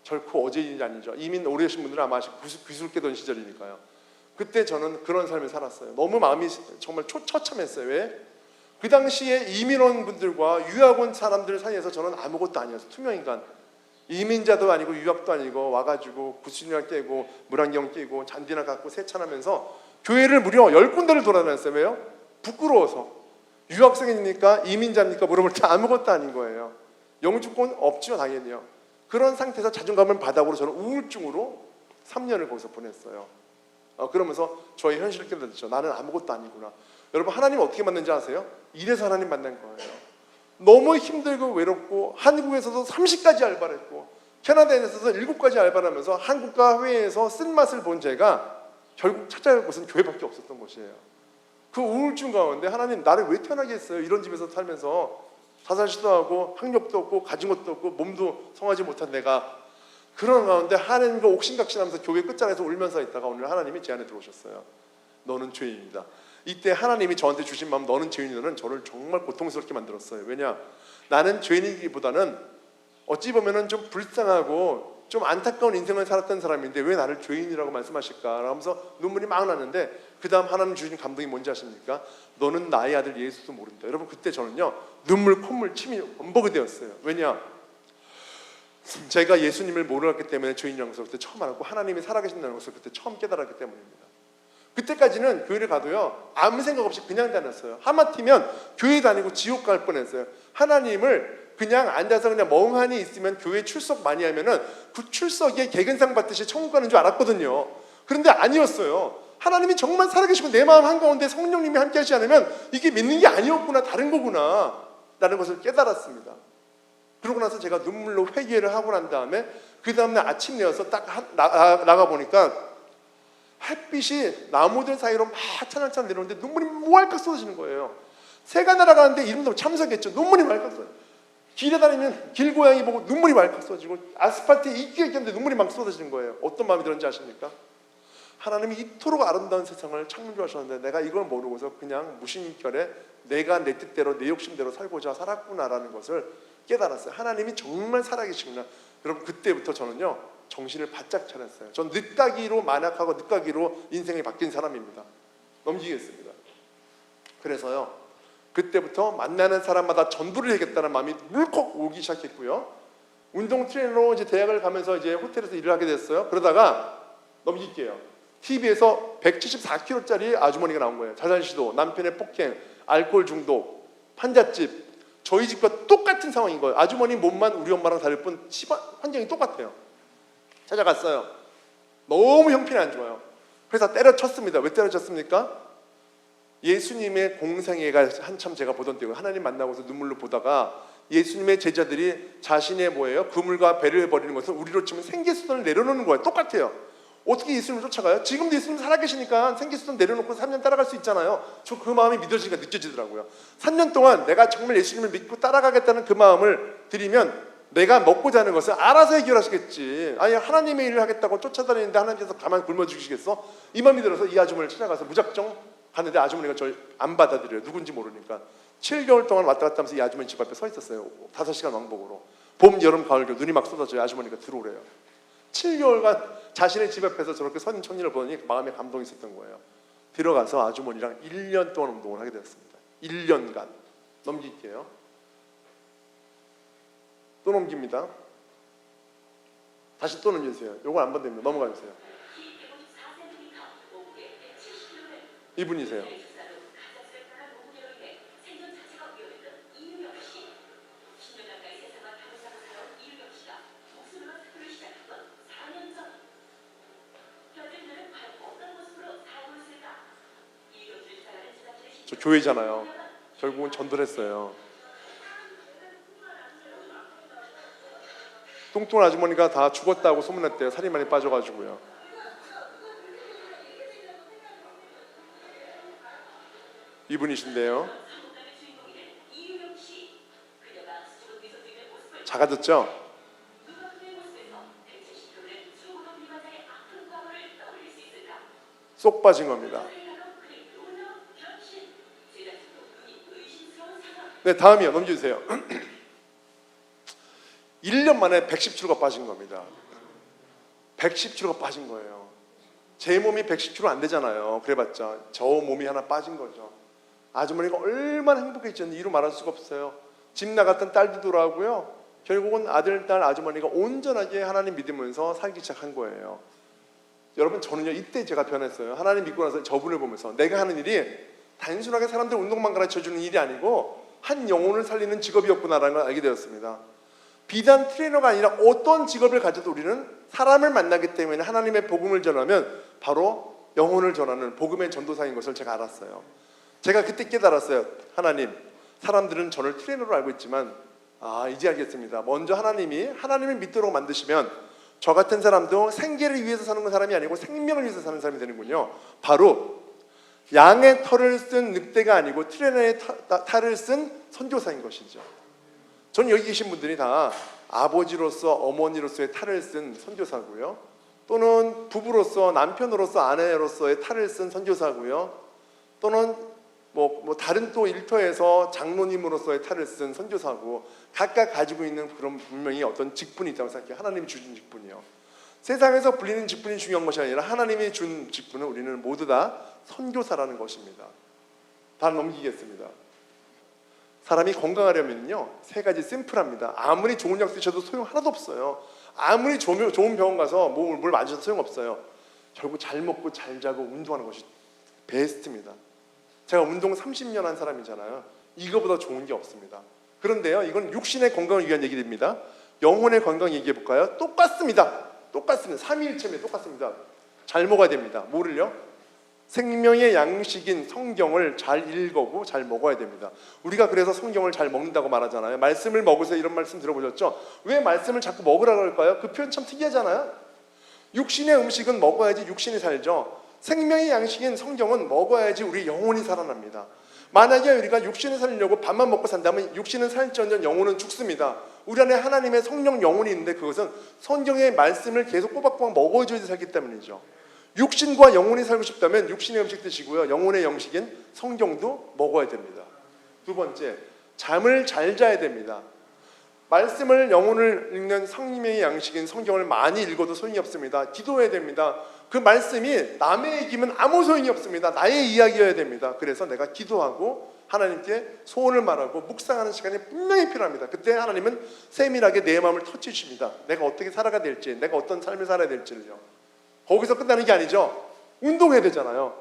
결코 어제 일이 아니죠. 이민 오래 계신 분들은 아마 아시고 구슬 깨던 시절이니까요. 그때 저는 그런 삶을 살았어요. 너무 마음이 정말 처참했어요. 왜? 그 당시에 이민원 분들과 유학 온 사람들 사이에서 저는 아무것도 아니었어요. 투명인간. 이민자도 아니고 유학도 아니고 와가지고 구슬이나 깨고 물안경 끼고 잔디나 갖고 세찬하면서 교회를 무려 10군데를 돌아다녔어요. 왜요? 부끄러워서. 유학생이니까 이민자입니까? 물어볼 때 아무것도 아닌 거예요. 영주권 없죠, 당연히요. 그런 상태에서 자존감을 바닥으로 저는 우울증으로 3년을 거기서 보냈어요. 그러면서 저의 현실을 깨달았죠. 나는 아무것도 아니구나. 여러분, 하나님 어떻게 만났는지 아세요? 이래서 하나님 만난 거예요. 너무 힘들고 외롭고 한국에서도 30가지 알바를 했고 캐나다에서도 7가지 알바를 하면서 한국과 해외에서 쓴맛을 본 제가 결국 찾아야 할 곳은 교회밖에 없었던 것이에요. 그 우울증 가운데 하나님 나를 왜 태어나게 했어요? 이런 집에서 살면서 자살 시도하고 학력도 없고 가진 것도 없고 몸도 성하지 못한 내가 그런 가운데 하나님과 옥신각신하면서 교회 끝자락에서 울면서 있다가 오늘 하나님이 제 안에 들어오셨어요. 너는 죄인이다. 이때 하나님이 저한테 주신 마음 너는 죄인이다는 저를 정말 고통스럽게 만들었어요. 왜냐? 나는 죄인이기보다는 어찌 보면은 좀 불쌍하고 좀 안타까운 인생을 살았던 사람인데 왜 나를 죄인이라고 말씀하실까? 하면서 눈물이 막 나는데 그 다음 하나님 주신 감동이 뭔지 아십니까? 너는 나의 아들 예수도 모른다. 여러분 그때 저는요 눈물, 콧물, 침이 범벅이 되었어요. 왜냐? 제가 예수님을 몰랐기 때문에 죄인이라는 것을 그때 처음 알았고 하나님이 살아계신다는 것을 그때 처음 깨달았기 때문입니다. 그때까지는 교회를 가도요 아무 생각 없이 그냥 다녔어요. 하마터면 교회 다니고 지옥 갈 뻔했어요. 하나님을 그냥 앉아서 그냥 멍하니 있으면 교회 출석 많이 하면은 그 출석에 개근상 받듯이 천국 가는 줄 알았거든요. 그런데 아니었어요. 하나님이 정말 살아계시고 내 마음 한가운데 성령님이 함께 하시지 않으면 이게 믿는 게 아니었구나, 다른 거구나 라는 것을 깨달았습니다. 그러고 나서 제가 눈물로 회개를 하고 난 다음에 그 다음날 아침 내어서 딱 나가보니까 햇빛이 나무들 사이로 막 찬찬찬 내려오는데 눈물이 왈칵 쏟아지는 거예요. 새가 날아가는데 이름도 참석했죠. 눈물이 왈칵 쏟아져요. 길에 다니면 길고양이 보고 눈물이 왈칵 쏟아지고 아스팔트에 이끼가 있는데 눈물이 막 쏟아지는 거예요. 어떤 마음이 들었는지 아십니까? 하나님이 이토록 아름다운 세상을 창조하셨는데 내가 이걸 모르고서 그냥 무심결에 내가 내 뜻대로 내 욕심대로 살고자 살았구나라는 것을 깨달았어요. 하나님이 정말 살아계시구나. 여러분 그때부터 저는요 정신을 바짝 차렸어요. 전 늦가기로 만약하고 늦가기로 인생이 바뀐 사람입니다. 넘기겠습니다. 그래서요 그때부터 만나는 사람마다 전도를 해야겠다는 마음이 물컥 오기 시작했고요. 운동 트레이너로 이제 대학을 가면서 이제 호텔에서 일을 하게 됐어요. 그러다가 넘길게요. TV에서 174kg짜리 아주머니가 나온 거예요. 자살 시도, 남편의 폭행, 알코올 중독, 판잣집. 저희 집과 똑같은 상황인 거예요. 아주머니 몸만 우리 엄마랑 다를 뿐 환경이 똑같아요. 찾아갔어요. 너무 형편이 안 좋아요. 그래서 때려쳤습니다. 왜 때려쳤습니까? 예수님의 공생애가 한참 제가 보던 때고 하나님 만나고서 눈물로 보다가 예수님의 제자들이 자신의 뭐예요? 그물과 배를 버리는 것은 우리로 치면 생계수단을 내려놓는 거예요. 똑같아요. 어떻게 예수님을 쫓아가요? 지금도 예수님 살아계시니까 생계수단 내려놓고 3년 따라갈 수 있잖아요. 저 그 마음이 믿어지니까 느껴지더라고요. 3년 동안 내가 정말 예수님을 믿고 따라가겠다는 그 마음을 드리면 내가 먹고 자는 것은 알아서 해결하시겠지. 아니 하나님의 일을 하겠다고 쫓아다니는데 하나님께서 가만히 굶어 주시겠어? 이 마음이 들어서 이 아주머니를 찾아가서 무작정 가는데 아주머니가 저를 안 받아들여요. 누군지 모르니까. 7개월 동안 왔다 갔다 하면서 이 아주머니 집 앞에 서 있었어요. 5시간 왕복으로. 봄, 여름, 가을, 겨울 눈이 막 쏟아져요. 아주머니가 들어오래요. 7개월간 자신의 집 앞에서 저렇게 선 청년을 보더니 마음에 감동이 있었던 거예요. 들어가서 아주머니랑 1년 동안 운동을 하게 되었습니다. 1년간. 넘길게요. 또 넘깁니다. 다시 또 넘겨주세요. 요건 안 받습니다. 넘어가 주세요. 이분이세요. 저 교회잖아요. 결국은 전도를 했어요. 뚱뚱한 아주머니가 다 죽었다고 소문났대요. 살이 많이 빠져가지고요. 이분이신데요. 작아졌죠? 쏙 빠진 겁니다. 네, 다음이요. 넘겨주세요. 1년 만에 110kg가 빠진 겁니다. 110kg가 빠진 거예요. 제 몸이 110kg 안 되잖아요. 그래봤자 저 몸이 하나 빠진 거죠. 아주머니가 얼마나 행복했는지 이루 말할 수가 없어요. 집 나갔던 딸도 돌아오고요. 결국은 아들, 딸, 아주머니가 온전하게 하나님 믿으면서 살기 시작한 거예요. 여러분, 저는요 이때 제가 변했어요. 하나님 믿고 나서 저분을 보면서 내가 하는 일이 단순하게 사람들 운동만 가르쳐주는 일이 아니고 한 영혼을 살리는 직업이었구나라는 걸 알게 되었습니다. 비단 트레이너가 아니라 어떤 직업을 가져도 우리는 사람을 만나기 때문에 하나님의 복음을 전하면 바로 영혼을 전하는 복음의 전도사인 것을 제가 알았어요. 제가 그때 깨달았어요. 하나님, 사람들은 저를 트레이너로 알고 있지만 이제 알겠습니다. 먼저 하나님을 믿도록 만드시면 저 같은 사람도 생계를 위해서 사는 사람이 아니고 생명을 위해서 사는 사람이 되는군요. 바로 양의 털을 쓴 늑대가 아니고 트레이너의 탈을 쓴 선교사인 것이죠. 전 여기 계신 분들이 다 아버지로서 어머니로서의 탈을 쓴 선교사고요. 또는 부부로서 남편으로서 아내로서의 탈을 쓴 선교사고요. 또는 뭐 다른 또 일터에서 장로님으로서의 탈을 쓴 선교사고 각각 가지고 있는 그런 분명히 어떤 직분이 있다고 생각해요. 하나님이 주신 직분이요. 세상에서 불리는 직분이 중요한 것이 아니라 하나님이 준 직분은 우리는 모두 다 선교사라는 것입니다. 다 넘기겠습니다. 사람이 건강하려면요 3가지 심플합니다. 아무리 좋은 약 쓰셔도 소용 하나도 없어요. 아무리 좋은 병원 가서 뭘 맞으셔도 소용없어요. 결국 잘 먹고 잘 자고 운동하는 것이 베스트입니다. 제가 운동 30년 한 사람이잖아요. 이거보다 좋은 게 없습니다. 그런데요, 이건 육신의 건강을 위한 얘기입니다. 영혼의 건강 얘기해 볼까요? 똑같습니다. 3위일체입니다. 똑같습니다. 잘 먹어야 됩니다. 뭐를요? 생명의 양식인 성경을 잘 읽고 잘 먹어야 됩니다. 우리가 그래서 성경을 잘 먹는다고 말하잖아요. 말씀을 먹으세요 이런 말씀 들어보셨죠? 왜 말씀을 자꾸 먹으라고 할까요? 그 표현 참 특이하잖아요. 육신의 음식은 먹어야지 육신이 살죠. 생명의 양식인 성경은 먹어야지 우리 영혼이 살아납니다. 만약에 우리가 육신을 살리려고 밥만 먹고 산다면 육신은 살지언정 영혼은 죽습니다. 우리 안에 하나님의 성령 영혼이 있는데 그것은 성경의 말씀을 계속 꼬박꼬박 먹어줘야 살기 때문이죠. 육신과 영혼이 살고 싶다면 육신의 음식 드시고요. 영혼의 영식인 성경도 먹어야 됩니다. 2번째, 잠을 잘 자야 됩니다. 말씀을 영혼을 읽는 성령의 양식인 성경을 많이 읽어도 소용이 없습니다. 기도해야 됩니다. 그 말씀이 남의 얘기면 아무 소용이 없습니다. 나의 이야기여야 됩니다. 그래서 내가 기도하고 하나님께 소원을 말하고 묵상하는 시간이 분명히 필요합니다. 그때 하나님은 세밀하게 내 마음을 터치해 주십니다. 내가 어떻게 살아가야 될지, 내가 어떤 삶을 살아야 될지를요. 거기서 끝나는 게 아니죠. 운동해야 되잖아요.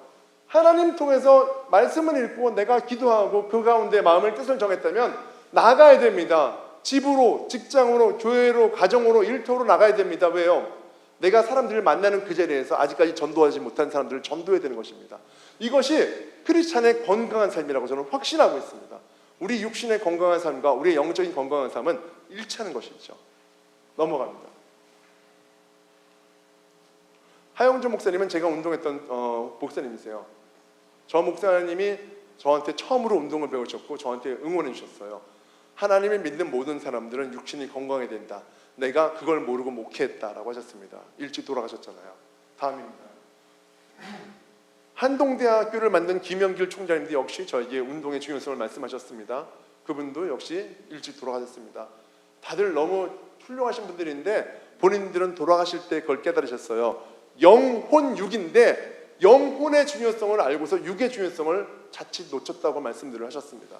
하나님 통해서 말씀을 읽고 내가 기도하고 그 가운데 마음을 뜻을 정했다면 나가야 됩니다. 집으로, 직장으로, 교회로, 가정으로, 일터로 나가야 됩니다. 왜요? 내가 사람들을 만나는 그 자리에서 아직까지 전도하지 못한 사람들을 전도해야 되는 것입니다. 이것이 크리스찬의 건강한 삶이라고 저는 확신하고 있습니다. 우리 육신의 건강한 삶과 우리의 영적인 건강한 삶은 일치하는 것이죠. 넘어갑니다. 하영준 목사님은 제가 운동했던 목사님이세요. 저 목사님이 저한테 처음으로 운동을 배우셨고 저한테 응원해 주셨어요. 하나님을 믿는 모든 사람들은 육신이 건강해야 된다. 내가 그걸 모르고 목회했다라고 하셨습니다. 일찍 돌아가셨잖아요. 다음입니다. 한동대학교를 만든 김영길 총장님도 역시 저에게 운동의 중요성을 말씀하셨습니다. 그분도 역시 일찍 돌아가셨습니다. 다들 너무 훌륭하신 분들인데 본인들은 돌아가실 때 그걸 깨달으셨어요. 영혼 육인데 영혼의 중요성을 알고서 육의 중요성을 자칫 놓쳤다고 말씀들을 하셨습니다.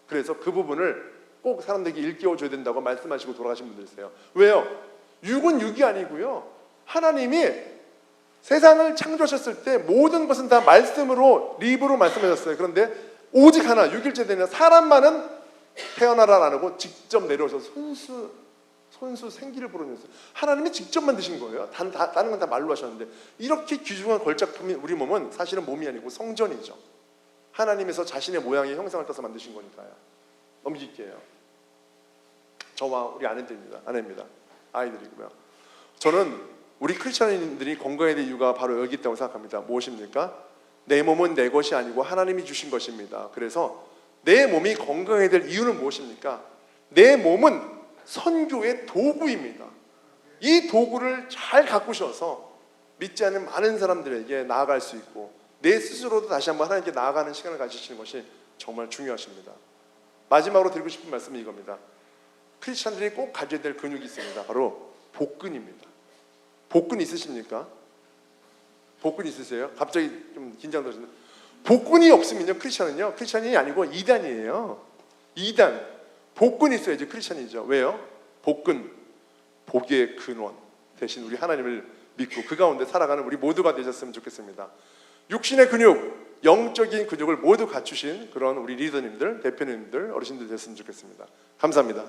그래서 그 부분을 꼭 사람들에게 일깨워줘야 된다고 말씀하시고 돌아가신 분들이세요. 왜요? 육은 육이 아니고요. 하나님이 세상을 창조하셨을 때 모든 것은 다 말씀으로 립으로 말씀하셨어요. 그런데 오직 하나, 6일째 되는 사람만은 태어나라 안 하고 직접 내려오셔서 손수 생기를 불어넣었어요. 하나님이 직접 만드신 거예요. 다른 건 다 말로 하셨는데 이렇게 귀중한 걸작품인 우리 몸은 사실은 몸이 아니고 성전이죠. 하나님에서 자신의 모양의 형상을 따서 만드신 거니까요. 넘길게요. 저와 우리 아내입니다. 아이들이고요. 저는 우리 크리스천인들이 건강해야 될 이유가 바로 여기 있다고 생각합니다. 무엇입니까? 내 몸은 내 것이 아니고 하나님이 주신 것입니다. 그래서 내 몸이 건강해야 될 이유는 무엇입니까? 내 몸은 선교의 도구입니다. 이 도구를 잘 가꾸셔서 믿지 않는 많은 사람들에게 나아갈 수 있고 내 스스로도 다시 한번 하나님께 나아가는 시간을 가지시는 것이 정말 중요하십니다. 마지막으로 드리고 싶은 말씀은 이겁니다. 크리스찬들이 꼭 가져야 될 근육이 있습니다. 바로 복근입니다. 복근 있으십니까? 복근 있으세요? 갑자기 좀 긴장되시는. 복근이 없으면요 크리스찬이 아니고 이단이에요. 이단. 복근이 있어야지 크리스찬이죠. 왜요? 복근, 복의 근원 대신 우리 하나님을 믿고 그 가운데 살아가는 우리 모두가 되셨으면 좋겠습니다. 육신의 근육, 영적인 근육을 모두 갖추신 그런 우리 리더님들, 대표님들, 어르신들 됐으면 좋겠습니다. 감사합니다.